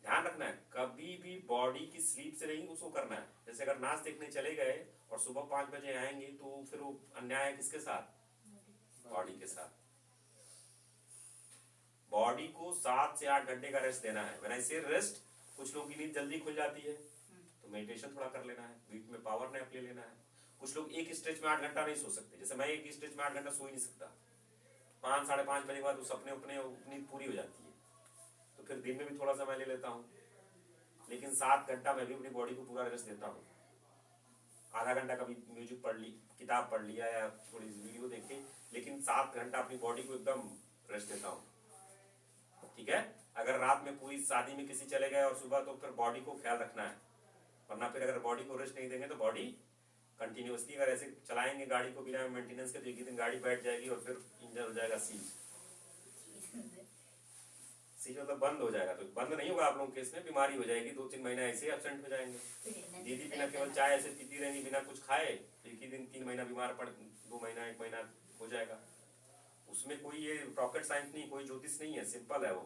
ध्यान रखना है, कभी भी बॉडी की स्लीप से नहीं उसको करना है। जैसे अगर नाच देखने चले गए और सुबह 5 बजे आएंगे, तो फिर वो अन्याय है किसके साथ? बॉडी के साथ। बॉडी को 7 से 8 घंटे का रेस्ट देना है। व्हेन आई से रेस्ट, कुछ लोगों की नींद जल्दी खुल जाती है, तो मेडिटेशन थोड़ा कर लेना है, बीच में पावर नैप ले लेना है। कुछ लोग एक स्ट्रेच में 8 घंटा नहीं सो सकते, जैसे मैं एक स्ट्रेच में 8 घंटा सो ही नहीं सकता। 5, 5:30 बजे के बाद उस अपने नींद पूरी हो जाती है, तो फिर दिन में भी थोड़ा समय ले लेता हूँ, लेकिन 7 घंटा मैं भी अपनी बॉडी को पूरा रेस्ट देता हूँ। आधा घंटा कभी म्यूजिक पढ़ ली, किताब पढ़ लिया, या थोड़ी वीडियो देखी, लेकिन 7 घंटा अपनी बॉडी को एकदम रेस्ट देता हूँ, ठीक है? अगर रात में पूरी शादी में किसी चले गए और सुबह, तो फिर बॉडी को ख्याल रखना है, वरना फिर अगर बॉडी को रेस्ट नहीं देंगे तो बॉडी कंटिन्यूसली अगर ऐसे चलाएंगे गाड़ी को बिना मेंटेनेंस के, तो एक दिन गाड़ी बैठ जाएगी और फिर इंजन हो जाएगा सीज मतलब बंद हो जाएगा। तो बंद नहीं होगा आप लोगों के केस में, बीमारी हो जाएगी, 2-3 महीना ऐसे ही एब्सेंट हो जाएंगे। दीदी बिना केवल चाय ऐसे पीती रहेंगी, बिना कुछ खाए, एक ही दिन 3 महीना बीमार पड़, 2 महीना 1 महीना हो जाएगा। उसमें कोई ये रॉकेट साइंस नहीं, कोई ज्योतिष नहीं है, सिंपल है वो।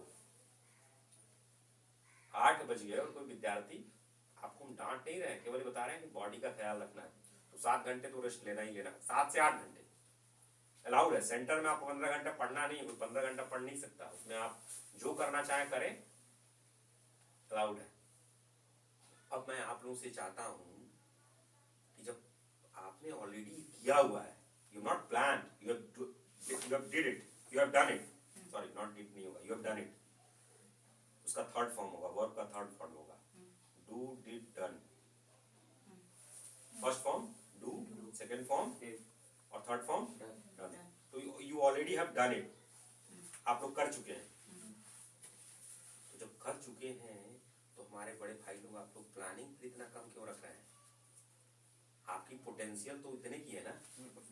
8 बज गए और कोई विद्यार्थी, आपको हम डांट नहीं रहे, केवल बता रहे हैं कि बॉडी का ख्याल रखना है, तो 7 घंटे तो रेस्ट लेना ही लेना। 7 से 8 घंटे अलाउड है। सेंटर में आपको 15 घंटा पढ़ना नहीं है, कोई 15 घंटा पढ़ नहीं सकता, उसमें आप जो करना चाहे करें, अलाउड है। अब मैं आप लोगों से चाहता हूं कि जब आपने ऑलरेडी किया हुआ है, you not plan, you have did it, you have done it, sorry not did नहीं होगा, यू हैव डन इट, उसका थर्ड फॉर्म होगा, वर्ब का थर्ड फॉर्म होगा, do did done. First form do, second form और third form done. तो you already have done it, आप लोग कर चुके हैं। तो जब कर चुके हैं, तो हमारे बड़े भाई लोग, आप लोग प्लानिंग पर इतना कम क्यों रख रहे हैं? आपकी पोटेंशियल तो इतने की है ना।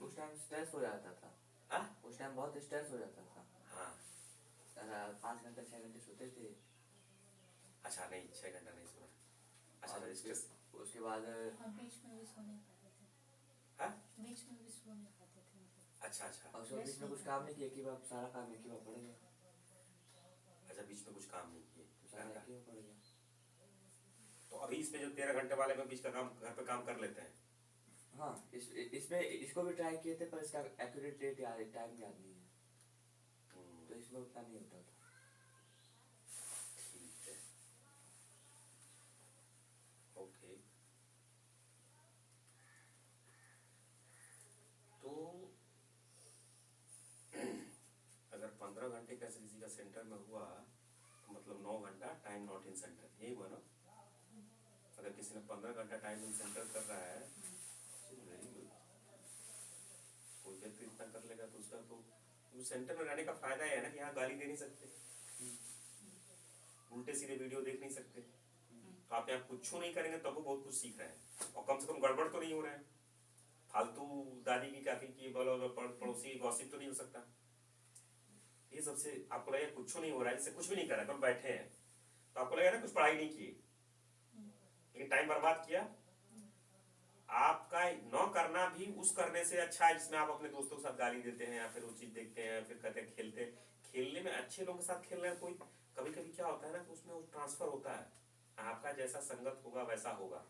उस टाइम स्ट्रेस हो जाता था।
हाँ?
उस टाइम बहुत स्ट्रेस हो जाता था।
हाँ।
5 घंटे 6 घंटे सोते थे।
अच्छा नहीं, 6 घंटा नहीं सोना। अच्छा
और
स्ट्रेस।
उसके बाद
बीच में भी सो नहीं पाते थे।
हाँ?
बीच में भी सो नहीं पाते थे मतलब।
अच्छा अच्छा।
और उसके बीच में कुछ काम नहीं किया कि बाप सारा काम एक ही बार पड़ गया।
अच्छा, बीच में कुछ काम नहीं किए
तो सारा एक ही बार पड़ गया।
तो अभी इसमें जो 13 घंटे वाले में बीच का काम घर पे काम कर लेते हैं,
हाँ इसमें इसको भी ट्राई किए थे पर इसका एक्यूरेट डेट याद टाइम याद नहीं है, तो इसमें उतना नहीं होता था।
ठीक है, ओके। तो अगर 15 घंटे का किसी का सेंटर में हुआ तो मतलब 9 घंटा टाइम नॉट इन सेंटर, यही हुआ ना? अगर किसी ने 15 घंटा टाइम इन सेंटर कर रहा है, वेरी गुड। कोई व्यक्ति इतना कर लेगा तो उसका तो उस सेंटर में रहने का फायदा है ना कि यहाँ गाली दे नहीं सकते, उल्टे सीधे वीडियो देख नहीं सकते, तो आप यहाँ कुछ नहीं करेंगे तब वो बहुत कुछ सीख रहे हैं, और कम से कम गड़बड़ तो नहीं हो रहा है, फालतू दादी की काकी की बोलो पड़ोसी की गॉसिप तो नहीं हो सकता। ये सबसे आपको लगेगा कुछ नहीं हो रहा है, इससे कुछ भी नहीं कर रहा है, तो बैठे हैं तो आपको लगेगा ना कुछ पढ़ाई नहीं की, लेकिन टाइम बर्बाद किया। आपका न करना भी उस करने से अच्छा है जिसमें आप अपने दोस्तों के साथ गाली देते हैं या फिर वो चीज देखते हैं, फिर कहते हैं खेलते हैं। खेलने में अच्छे लोगों के साथ खेल रहे हैं कोई, कभी कभी क्या होता है ना कि उसमें वो ट्रांसफर होता है, आपका जैसा संगत होगा वैसा होगा।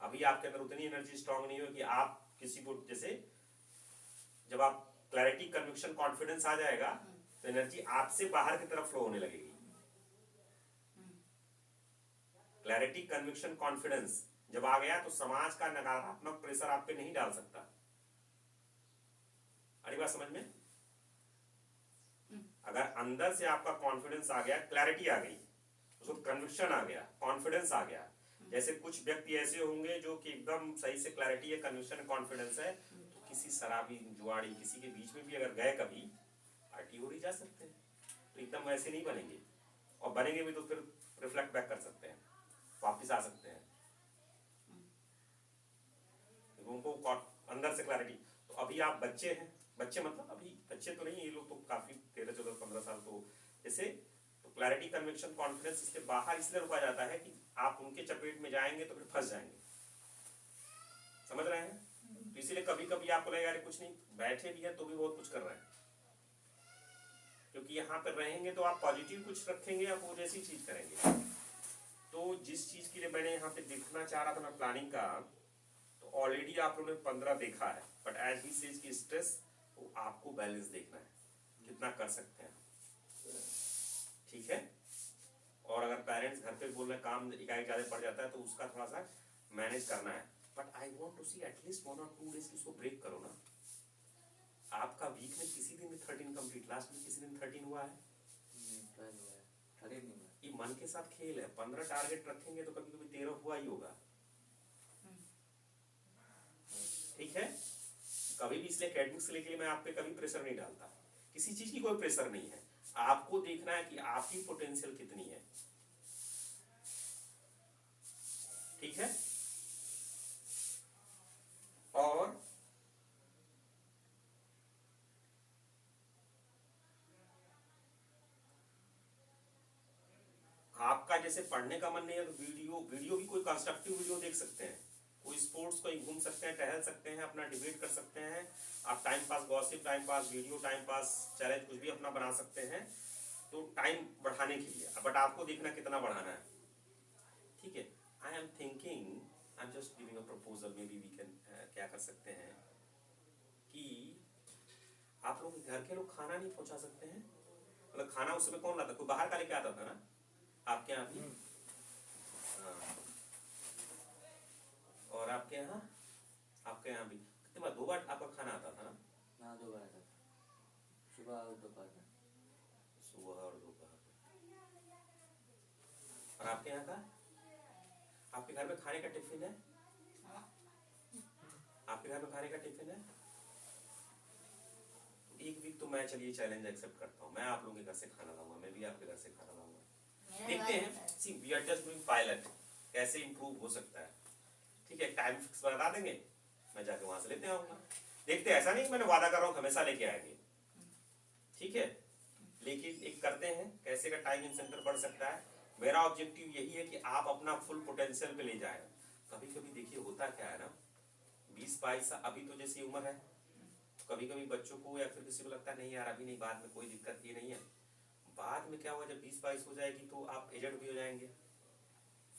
अभी आपके अंदर उतनी एनर्जी स्ट्रांग नहीं हो कि आप किसी को, जैसे जब आप क्लैरिटी कन्विक्शन कॉन्फिडेंस आ जाएगा तो एनर्जी आपसे बाहर की तरफ फ्लो होने लगेगी। क्लैरिटी कन्विक्शन कॉन्फिडेंस जब आ गया तो समाज का नकारात्मक प्रेशर आप पे नहीं डाल सकता। अरे बात समझ में? अगर अंदर से आपका कॉन्फिडेंस आ गया, क्लैरिटी आ गई, उसको कन्विक्शन आ गया, कॉन्फिडेंस आ गया। जैसे कुछ व्यक्ति ऐसे होंगे जो कि एकदम सही से क्लैरिटी है, कन्विक्शन, कॉन्फिडेंस है, तो किसी शराबी जुआड़ी किसी के बीच में भी अगर गए कभी, पार्टी हो रही जा सकते हैं, तो एकदम वैसे नहीं बनेंगे, और बनेंगे भी तो फिर रिफ्लेक्ट बैक कर सकते हैं, वापिस आ सकते हैं, उनको अंदर से क्लैरिटी। तो अभी आप बच्चे हैं, बच्चे मतलब अभी बच्चे तो नहीं, ये लोग तो काफी 13, 14, 15 साल, तो जैसे तो क्लैरिटी कन्विक्शन कॉन्फिडेंस इसलिए बाहर इसलिए रुका जाता है कि आप उनके चपेट में जाएंगे तो फिर फंस जाएंगे, समझ रहे हैं? तो इसीलिए कभी कभी आपको लगेगा अरे कुछ नहीं, बैठे भी हैं तो भी बहुत कुछ कर रहे हैं, क्योंकि यहाँ पर रहेंगे तो आप पॉजिटिव कुछ रखेंगे, आप वो जैसी चीज करेंगे। तो जिस चीज के लिए मैंने यहाँ पे देखना चाह रहा था मैं प्लानिंग का, तो ऑलरेडी आप लोगों ने 15 देखा है, बट एज ही सेज की स्ट्रेस, तो आपको बैलेंस देखना है कितना कर सकते हैं, ठीक है? और अगर पेरेंट्स घर पे बोल रहे काम इकाई ज्यादा पड़ जाता है तो उसका थोड़ा सा मैनेज करना है, but I want to see at least 1 और 2 डेज इसको ब्रेक करो ना। आपका वीक में किसी दिन भी 13 कंप्लीट, लास्ट में किसी दिन 13 हुआ है?
12 हुआ है, 13 नहीं हुआ।
ये मन के साथ खेल है, 15 टारगेट रखेंगे तो कभी कभी 13 हुआ ही होगा, ठीक है? कभी भी इसलिए एकेडमिक्स के लिए मैं आप पे कभी प्रेशर नहीं डालता, किसी चीज की कोई प्रेशर नहीं है, आपको देखना है कि आपकी पोटेंशियल कितनी है, ठीक है? और आपका जैसे पढ़ने का मन नहीं है तो वीडियो भी कोई कंस्ट्रक्टिव वीडियो देख सकते हैं, कोई स्पोर्ट्स को घूम सकते हैं, टहल सकते हैं, अपना डिबेट कर सकते हैं, आप time pass gossip, time pass video, time pass challenge कुछ भी अपना बना सकते हैं, तो टाइम बढ़ाने के लिए। बट आपको देखना कितना बढ़ाना है, ठीक है? I am thinking, I am just giving a proposal, maybe we can, क्या कर सकते हैं कि आप लोग घर के लोग खाना नहीं पहुंचा सकते हैं, मतलब खाना उस समय कौन लाता, कोई बाहर का लेके आता था ना आपके यहाँ भी? हाँ। और आपके यहाँ भी कितने बार, 2 बार आपका खाना आता था ना?
हाँ 2 बार आता था, सुबह और दोपहर में।
सुबह और दोपहर। और आपके यहाँ का, आपके घर में खाने का टिफिन है? आपके घर में खाने का टिफिन है? एक वीक तो मैं, चलिए चैलेंज एक्सेप्ट करता हूँ, मैं आप लोगों के घर से खाना लाऊंगा, मैं भी आपके घर से खाना लाऊंगा, देखते हैं, see we are just doing pilot, कैसे इंप्रूव हो सकता है, ठीक है? टाइम फिक्स बता देंगे, मैं जाके वहां से लेते आऊंगा, देखते हैं, ऐसा नहीं मैंने वादा कर रहा हूँ हमेशा लेके आएंगे, ठीक है? लेकिन एक करते हैं कैसे का टाइम इन सेंटर बढ़ सकता है। मेरा ऑब्जेक्टिव यही है कि आप अपना फुल पोटेंशियल पे ले जाए। कभी कभी देखिए होता क्या है ना, 20-22 अभी तो जैसी उम्र है, कभी कभी बच्चों को या फिर किसी को लगता है नहीं यार अभी नहीं, बाद में कोई दिक्कत ये नहीं है, बाद में क्या हुआ जब 20-22 हो जाएगी तो आप एजेड भी हो जाएंगे,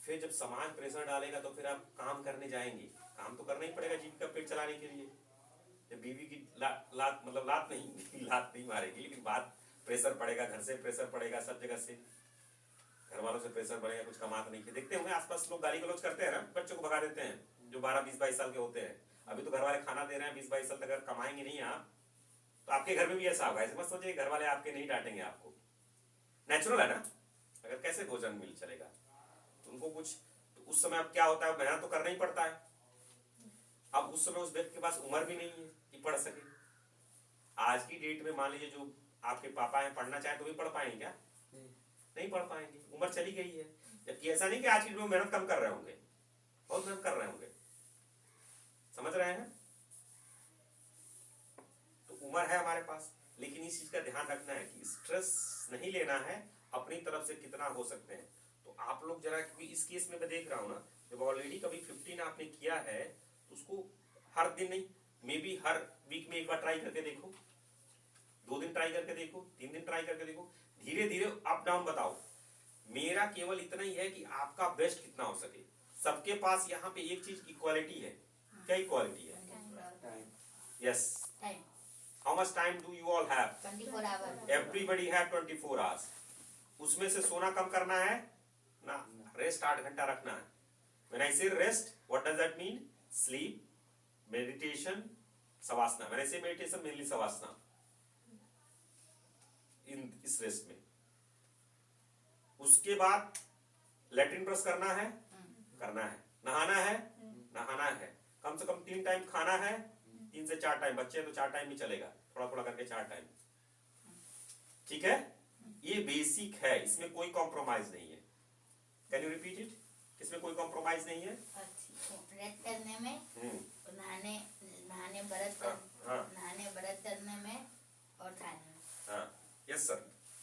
फिर जब समाज प्रेशर डालेगा तो फिर आप काम करने जाएंगे, काम तो करना ही पड़ेगा जीविका पेट चलाने के लिए। जब बीवी की लात मतलब लात नहीं मारेगी, लेकिन बात प्रेशर पड़ेगा, घर से प्रेशर पड़ेगा, सब जगह से, घर वालों से प्रेशर पड़ेगा, कुछ कमाते नहीं। देखते होंगे आसपास लोग गाली गलौज करते हैं ना, बच्चों को भगा देते हैं जो 12-20-22 साल के होते हैं। अभी तो घर वाले खाना दे रहे हैं, 20-22 साल तक अगर कमाएंगे नहीं आप तो आपके घर में भी ऐसा होगा। ऐसे मत सोचिए घर वाले आपके नहीं डांटेंगे आपको, नेचुरल है ना। अगर कैसे भोजन मिल चलेगा उनको कुछ, तो उस समय अब क्या होता है, मेहनत तो करना ही पड़ता है। अब उस समय उस व्यक्ति के पास उम्र भी नहीं है कि पढ़ सके। आज की डेट में मान लीजिए जो आपके पापा हैं पढ़ना चाहे तो भी पढ़ पाएंगे क्या? नहीं पढ़ पाएंगे, उम्र चली गई है। जबकि ऐसा नहीं कि आज की डेट में मेहनत कम कर रहे होंगे, बहुत मेहनत कर रहे होंगे, समझ रहे हैं। तो उम्र है हमारे पास, लेकिन इस चीज का ध्यान रखना है कि स्ट्रेस नहीं लेना है, अपनी तरफ से कितना हो सकते हैं। तो आप लोग जरा, क्योंकि इस केस में मैं देख रहा हूं ना, जब ऑलरेडी कभी 15 आपने किया है तो उसको हर दिन नहीं, मे बी हर वीक में एक बार ट्राई करके देखो, 2 दिन ट्राई करके देखो, 3 दिन ट्राई करके देखो, धीरे धीरे अप डाउन बताओ। मेरा केवल इतना ही है कि आपका बेस्ट कितना हो सके। सबके पास यहाँ पे एक चीज इक्वालिटी है। क्या इक्वालिटी है? Yes. How much time do you all have?
24 hour.
Everybody have 24 hours. उसमें से सोना कम करना है ना, रेस्ट 8 घंटा रखना है। When I say rest, what does that mean? Sleep, meditation, savasana. When I say meditation, mainly savasana. इस रेस्ट में उसके बाद लैट्रिन ब्रश करना है, नहाना है, कम से कम 3 टाइम खाना है, 3 से 4 टाइम, बच्चे तो 4 टाइम ही चलेगा, थोड़ा थोड़ा करके 4 टाइम, ठीक है। ये बेसिक है, इसमें कोई कॉम्प्रोमाइज नहीं है। Can you repeat it? इसमें कोई कॉम्प्रोमाइज नहीं है।
रेस्ट करने में, नहाने व्रत करने में और खाने में।
हाँ, यस सर,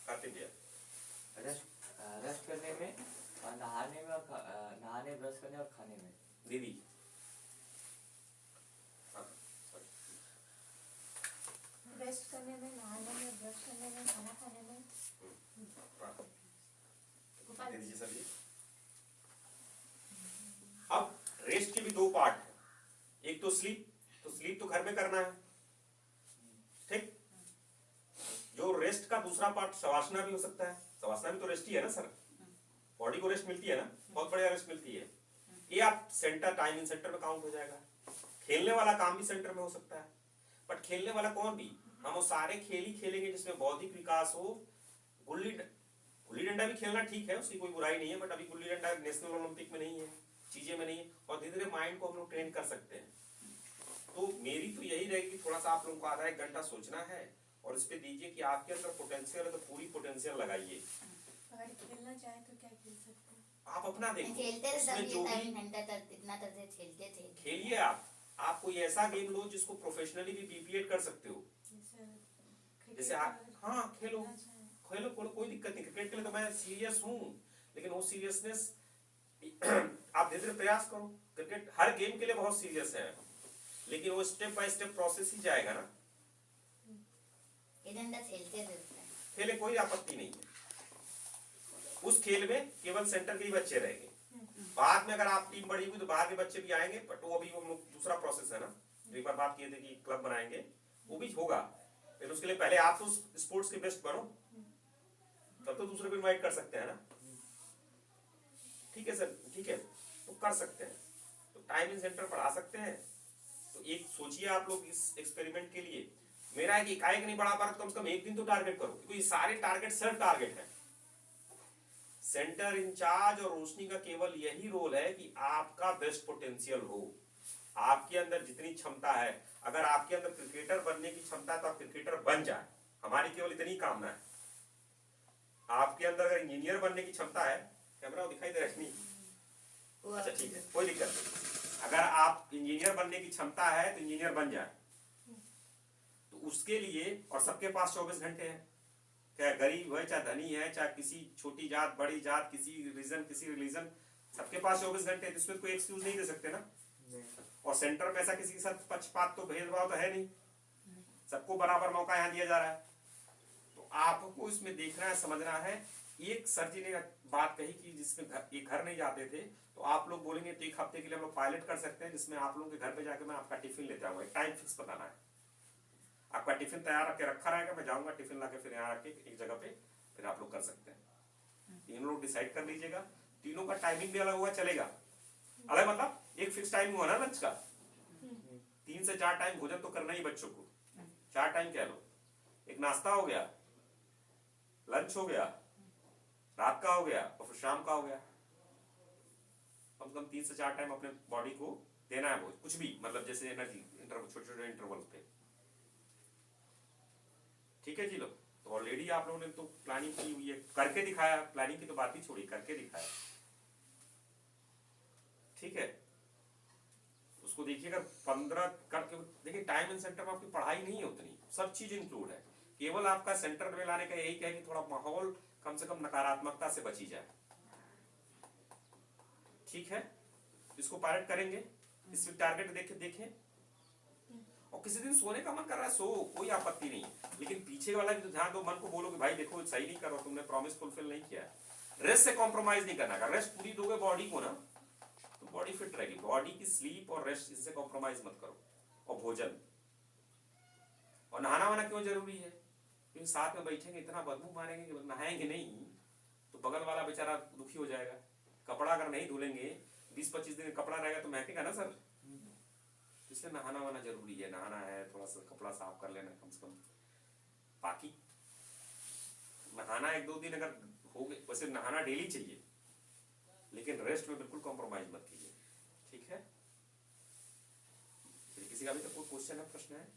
कार्तिक भैया।
रेस्ट करने में और नहाने में और नहाने, ब्रश करने और खाने में।
दीदी
रेस्ट करने में, नहाने में, ब्रश करने में, खाना खाने में।
दे दीजिए सर ये। अब रेस्ट के भी 2 पार्ट है, एक तो स्लीप तो घर में करना है, ठीक। जो रेस्ट का दूसरा पार्ट शवासना भी हो सकता है। शवासना भी तो रेस्ट ही है ना सर, बॉडी को रेस्ट मिलती है ना, बहुत बढ़िया रेस्ट मिलती है। ये आप सेंटर, टाइम इन सेंटर में काउंट हो जाएगा। खेलने वाला काम भी सेंटर में हो सकता है, बट खेलने वाला कौन भी, हम वो सारे खेल ही खेलेंगे जिसमें बौद्धिक विकास हो। गुल्ली डंडा भी खेलना ठीक है, उसकी कोई बुराई नहीं है, बट अभी गुल्ली डंडा नेशनल ओलंपिक में नहीं है, चीजें में नहीं है, और धीरे धीरे माइंड को हम लोग ट्रेन कर सकते हैं। तो मेरी तो यही रहेगी, थोड़ा सा आप लोगों को आधा 1 घंटा सोचना है और इस पे दीजिए कि आपके अंदर पोटेंशियल है तो पूरी पोटेंशियल लगाइए।
अगर खेलना चाहे तो क्या खेल सकते हैं?
आप अपना देखो,
खेलते
उसमें
थे
जो भी
घंटा तक, इतना तक खेलते थे।
खेलिए। आप कोई ऐसा गेम लो जिसको प्रोफेशनली भी बीपीएड कर सकते हो। जैसे आप, हाँ खेलो, कोई दिक्कत नहीं। क्रिकेट के लिए तो मैं सीरियस हूँ, लेकिन वो सीरियसनेस आप धीरे धीरे प्रयास करो। क्रिकेट हर गेम के लिए बहुत सीरियस है, लेकिन वो स्टेप बाय स्टेप प्रोसेस ही जाएगा ना। खेले, कोई आपत्ति नहीं है। उस खेल में केवल सेंटर के ही बच्चे रहेंगे। बाद में अगर आप टीम बढ़ी हुई तो बाहर के बच्चे भी आएंगे, बट वो अभी हम लोग दूसरा प्रोसेस है ना। एक बार बात किए थे कि क्लब बनाएंगे, वो भी होगा, लेकिन उसके लिए पहले आप तो स्पोर्ट्स के बेस्ट बनो, तब तो दूसरे को इनवाइट कर सकते हैं ना। ठीक है सर, ठीक है, तो कर सकते हैं, तो टाइम इन सेंटर पढ़ा सकते हैं। तो एक सोचिए आप लोग इस एक्सपेरिमेंट के लिए। मेरा है कि एकाएक नहीं बढ़ा पा रहा तो कम से कम 1 दिन तो टारगेट करो, क्योंकि ये सारे टारगेट सेल्फ टारगेट है। सेंटर इंचार्ज और रोशनी का केवल यही रोल है कि आपका बेस्ट पोटेंशियल हो। आपके अंदर जितनी क्षमता है, अगर आपके अंदर क्रिकेटर बनने की क्षमता है तो आप क्रिकेटर बन जाए, हमारी केवल इतनी कामना है। आपके अंदर अगर इंजीनियर बनने की क्षमता है, कैमरा दिखाई दे रहा है नहीं? अच्छा ठीक है, कोई दिक्कत नहीं। अगर आप इंजीनियर बनने की क्षमता है तो इंजीनियर बन जाए। तो उसके लिए, और सबके पास 24 घंटे हैं, चाहे गरीब है, चाहे धनी है, चाहे किसी छोटी जात, बड़ी जात, किसी रीजन, किसी रिलीजन, सबके पास 24 घंटे हैं। इसमें कोई एक्सक्यूज नहीं दे सकते ना। और सेंटर में ऐसा किसी के साथ पक्षपात तो, भेदभाव तो है नहीं, सबको बराबर मौका यहाँ दिया जा रहा है। तो आपको इसमें देखना है, समझना है एक सर जी ने बात कही कि जिसमें ये घर नहीं जाते थे, तो आप लोग बोलेंगे तो 1 हफ्ते के लिए हम लोग पायलट कर सकते हैं, जिसमें आप लोगों के घर पे जाकर मैं आपका टिफिन लेते आऊंगा। एक टाइम फिक्स बताना है, आपका टिफिन तैयार रख के रखा रहेगा, मैं जाऊंगा टिफिन लाके फिर यहाँ रख के एक जगह पे फिर आप लोग कर सकते हैं। तीन लोग डिसाइड कर लीजिएगा, तीनों का टाइमिंग भी अलग हुआ चलेगा। अलग मतलब एक फिक्स टाइम हुआ ना लंच का, 3 से 4 टाइम भोजन तो करना ही बच्चों को, 4 टाइम कह लो। एक नाश्ता हो गया, लंच हो गया, रात का हो गया और फिर शाम का हो गया। कम से कम 3 से 4 टाइम अपने बॉडी को देना है भोजन, कुछ भी मतलब जैसे एनर्जी इंटरवल, छोटे छोटे इंटरवल पे। ठीक है जी लोग, तो ऑलरेडी आप लोगों ने तो प्लानिंग की हुई है, करके दिखाया, प्लानिंग की तो बात ही छोड़ी, करके दिखाया। ठीक है, उसको देखिए, अगर 15 करके देखिए, टाइम एंड सेंटर में आपकी पढ़ाई नहीं है उतनी, सब चीज इंक्लूड है। केवल आपका सेंटर में लाने का यही है कि थोड़ा माहौल कम से कम नकारात्मकता से बची जाए। ठीक है, इसको पायलट करेंगे, इसमें टारगेट देखें और किसी दिन सोने का मन कर रहा है सो, कोई आपत्ति नहीं, लेकिन पीछे वाला भी तो ध्यान दो, मन को बोलो कि भाई देखो सही नहीं कर रहा, तुमने प्रॉमिस फुलफिल नहीं किया। रेस्ट से कॉम्प्रोमाइज नहीं करना, अगर रेस्ट पूरी दोगे बॉडी को ना तो बॉडी फिट रहेगी। बॉडी की स्लीप और रेस्ट, इससे कॉम्प्रोमाइज मत करो। और भोजन और नहाना वाना क्यों जरूरी है, क्योंकि साथ में बैठेंगे इतना बदबू मारेंगे कि नहाएंगे नहीं तो बगल वाला बेचारा दुखी हो जाएगा। कपड़ा अगर नहीं धुलेंगे 20-25 दिन कपड़ा रहेगा तो महकेगा ना सर, इसलिए नहाना वाना जरूरी है। नहाना है, थोड़ा सा कपड़ा साफ कर लेना कम से कम। बाकी नहाना 1-2 दिन अगर हो गए, वैसे नहाना डेली चाहिए, लेकिन रेस्ट में बिल्कुल कॉम्प्रोमाइज मत कीजिए। ठीक है, किसी का भी तो कोई क्वेश्चन है, प्रश्न है?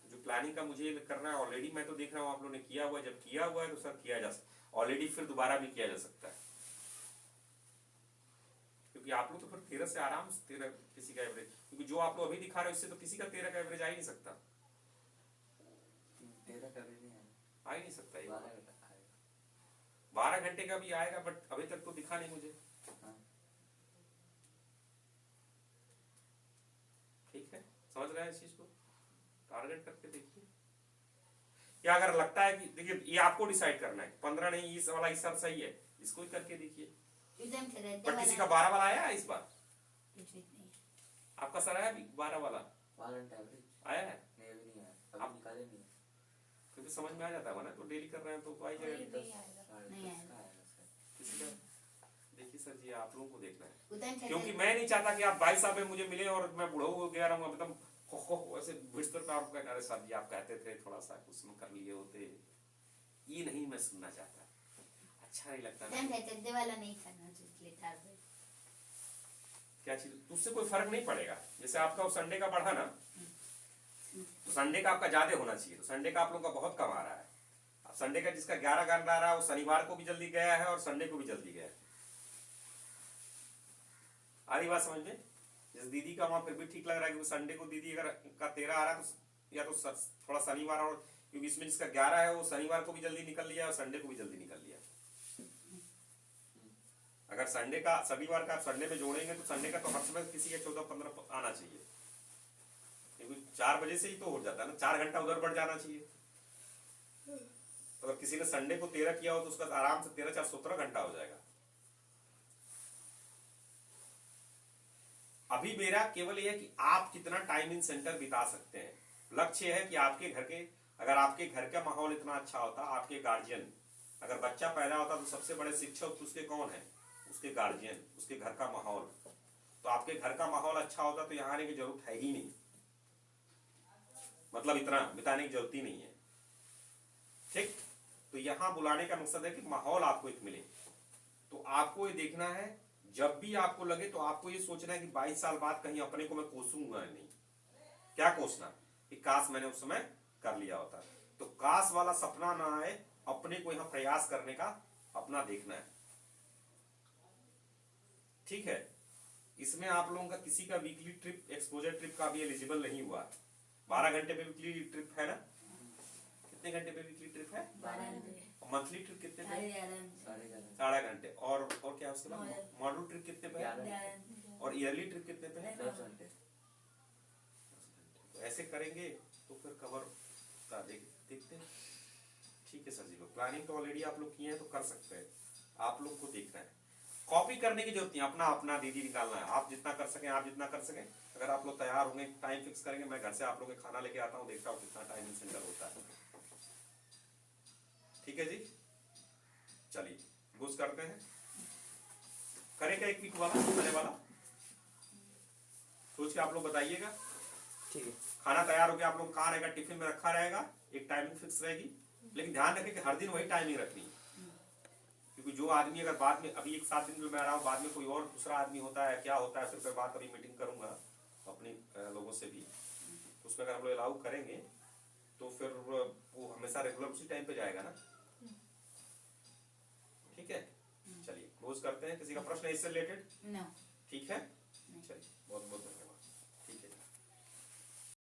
जो प्लानिंग का मुझे करना है ऑलरेडी, मैं तो देख रहा हूँ आप लोगों ने किया हुआ है, जब किया हुआ है तो सर किया जा सकता ऑलरेडी, फिर दोबारा भी किया जा सकता है, क्योंकि आप लोग तो फिर 13 से आराम से 13 किसी का एवरेज, क्योंकि जो आप लोग अभी दिखा रहे हो इससे तो किसी का 13 का एवरेज आ ही नहीं सकता।
13 का भी नहीं है,
आ ही नहीं सकता ये।
12
12 घंटे का भी आएगा, बट अभी तक तो दिखा नहीं मुझे।
हाँ।
ठीक है, समझ रहे हैं इस चीज को, टारगेट करके देखिए। या अगर लगता है कि देखिए ये आपको डिसाइड करना है, 15 नहीं, इस वाला इस सही है, इसको ही करके देखिए।
एकदम से रहते
बट
वाला
किसी का 12 वाला आया इस बार,
कुछ नहीं।
आपका सर आया 12 वाला
वालंट एवरेज
आया है,
नहीं, अभी नहीं आया, अभी
आप-
निकाले नहीं।
क्योंकि समझ में आ जाता है ना, तो डेली कर रहे हैं तो आ ही जाएगा।
नहीं आएगा।
किसी का देखिए सर जी, आप लोगों को देखना है,
उधर से
क्योंकि मैं नहीं चाहता कि आप भाई साहब में मुझे मिले और मैं बुढ़ा हो गया रहूंगा एकदम ऐसे बिस्तर पे आपको कहना, अरे सर जी आप कहते थे थोड़ा सा उसमें कर लिए होते, ये नहीं मैं सुनना चाहता, अच्छा नहीं लगता
एकदम
ना।
से चड्डे वाला नहीं करना चाहिए था भाई।
क्या चीज, उससे कोई फर्क नहीं पड़ेगा। जैसे आपका संडे का बढ़ा ना, तो संडे का आपका ज्यादा होना चाहिए, तो संडे का आप लोगों का बहुत कम आ रहा है। अब संडे का जिसका 11 घंटा आ रहा है वो शनिवार को भी जल्दी गया है और संडे को भी जल्दी गया है। आ रही बात समझ में? जैसे दीदी का वहां फिर भी ठीक लग रहा है कि संडे को दीदी अगर का 13 आ रहा है तो या तो थोड़ा शनिवार, और क्योंकि इसमें जिसका 11 है वो शनिवार को भी जल्दी निकल लिया और संडे को भी जल्दी निकल लिया। अगर संडे का शनिवार का आप संडे में जोड़ेंगे तो संडे का तो हर समय किसी का 14-15 आना चाहिए, क्योंकि 4 बजे से ही तो हो जाता है ना, 4 घंटा उधर बढ़ जाना चाहिए। तो अगर किसी ने संडे को 13 किया हो तो उसका आराम से 13-4-17 घंटा हो जाएगा। अभी मेरा केवल यह है कि आप कितना टाइम इन सेंटर बिता सकते हैं। लक्ष्य है कि आपके घर के, अगर आपके घर का माहौल इतना अच्छा होता, आपके गार्जियन, अगर बच्चा पैदा होता तो सबसे बड़े शिक्षक उसके कौन है? उसके गार्जियन, उसके घर का माहौल। तो आपके घर का माहौल अच्छा होता तो यहाँ आने की जरूरत है ही नहीं, मतलब इतना बिताने की जरूरत ही नहीं है। ठीक, तो यहाँ बुलाने का मकसद है कि माहौल आपको एक मिले। तो आपको ये देखना है, जब भी आपको लगे तो आपको ये सोचना है कि 22 साल बाद कहीं अपने को मैं कोसूंगा नहीं। क्या कोसना? कि काश मैंने उस समय कर लिया होता। तो काश वाला सपना ना आए, अपने को यहाँ प्रयास करने का अपना देखना है। ठीक है, इसमें आप लोगों का किसी का वीकली ट्रिप, एक्सपोजर ट्रिप का भी एलिजिबल नहीं हुआ। 12 घंटे पे वीकली ट्रिप है ना? कितने घंटे पे वीकली ट्रिप है?
12 घंटे।
मंथली ट्रिप कितने पे?
11:30
12 घंटे। और क्या उसके बाद मॉडल ट्रिप कितने पे है?
11
और ईयरली ट्रिप कितने पे है?
10 घंटे।
तो ऐसे करेंगे तो फिर कवर का देखते हैं। ठीक है सर जी, लोग प्लानिंग तो ऑलरेडी आप लोग किए हैं तो कर सकते हैं, आप लोग को देखना है, कॉपी करने की जरूरत नहीं, अपना अपना दीदी निकालना है, आप जितना कर सकें आप जितना कर सकें। अगर आप लोग तैयार होंगे, टाइम फिक्स करेंगे, मैं घर से आप लोगों के खाना लेके आता हूँ, देखता हूँ कितना टाइमिंग सेंटर होता है। ठीक है जी, चलिए गुज करते हैं, करें क्या एक वीक वाला आने वाला, सोच के आप लोग बताइएगा।
ठीक है।
खाना तैयार हो गया, आप लोग कहाँ रहेगा, टिफिन में रखा रहेगा, एक टाइमिंग फिक्स रहेगी, लेकिन ध्यान रखें कि हर दिन वही टाइमिंग रखनी है, क्योंकि जो आदमी अगर बाद में अभी एक 7 दिन में मैं आ रहा हूँ, बाद में कोई और दूसरा आदमी होता है, क्या होता है, फिर मैं बात अभी मीटिंग करूंगा अपनी लोगों से भी, उसमें अगर हम लोग अलाउ करेंगे तो फिर वो हमेशा रेगुलर उसी टाइम पे जाएगा ना। ठीक है, चलिए क्लोज करते हैं। किसी का प्रश्न है इससे रिलेटेड?
नो।
ठीक है।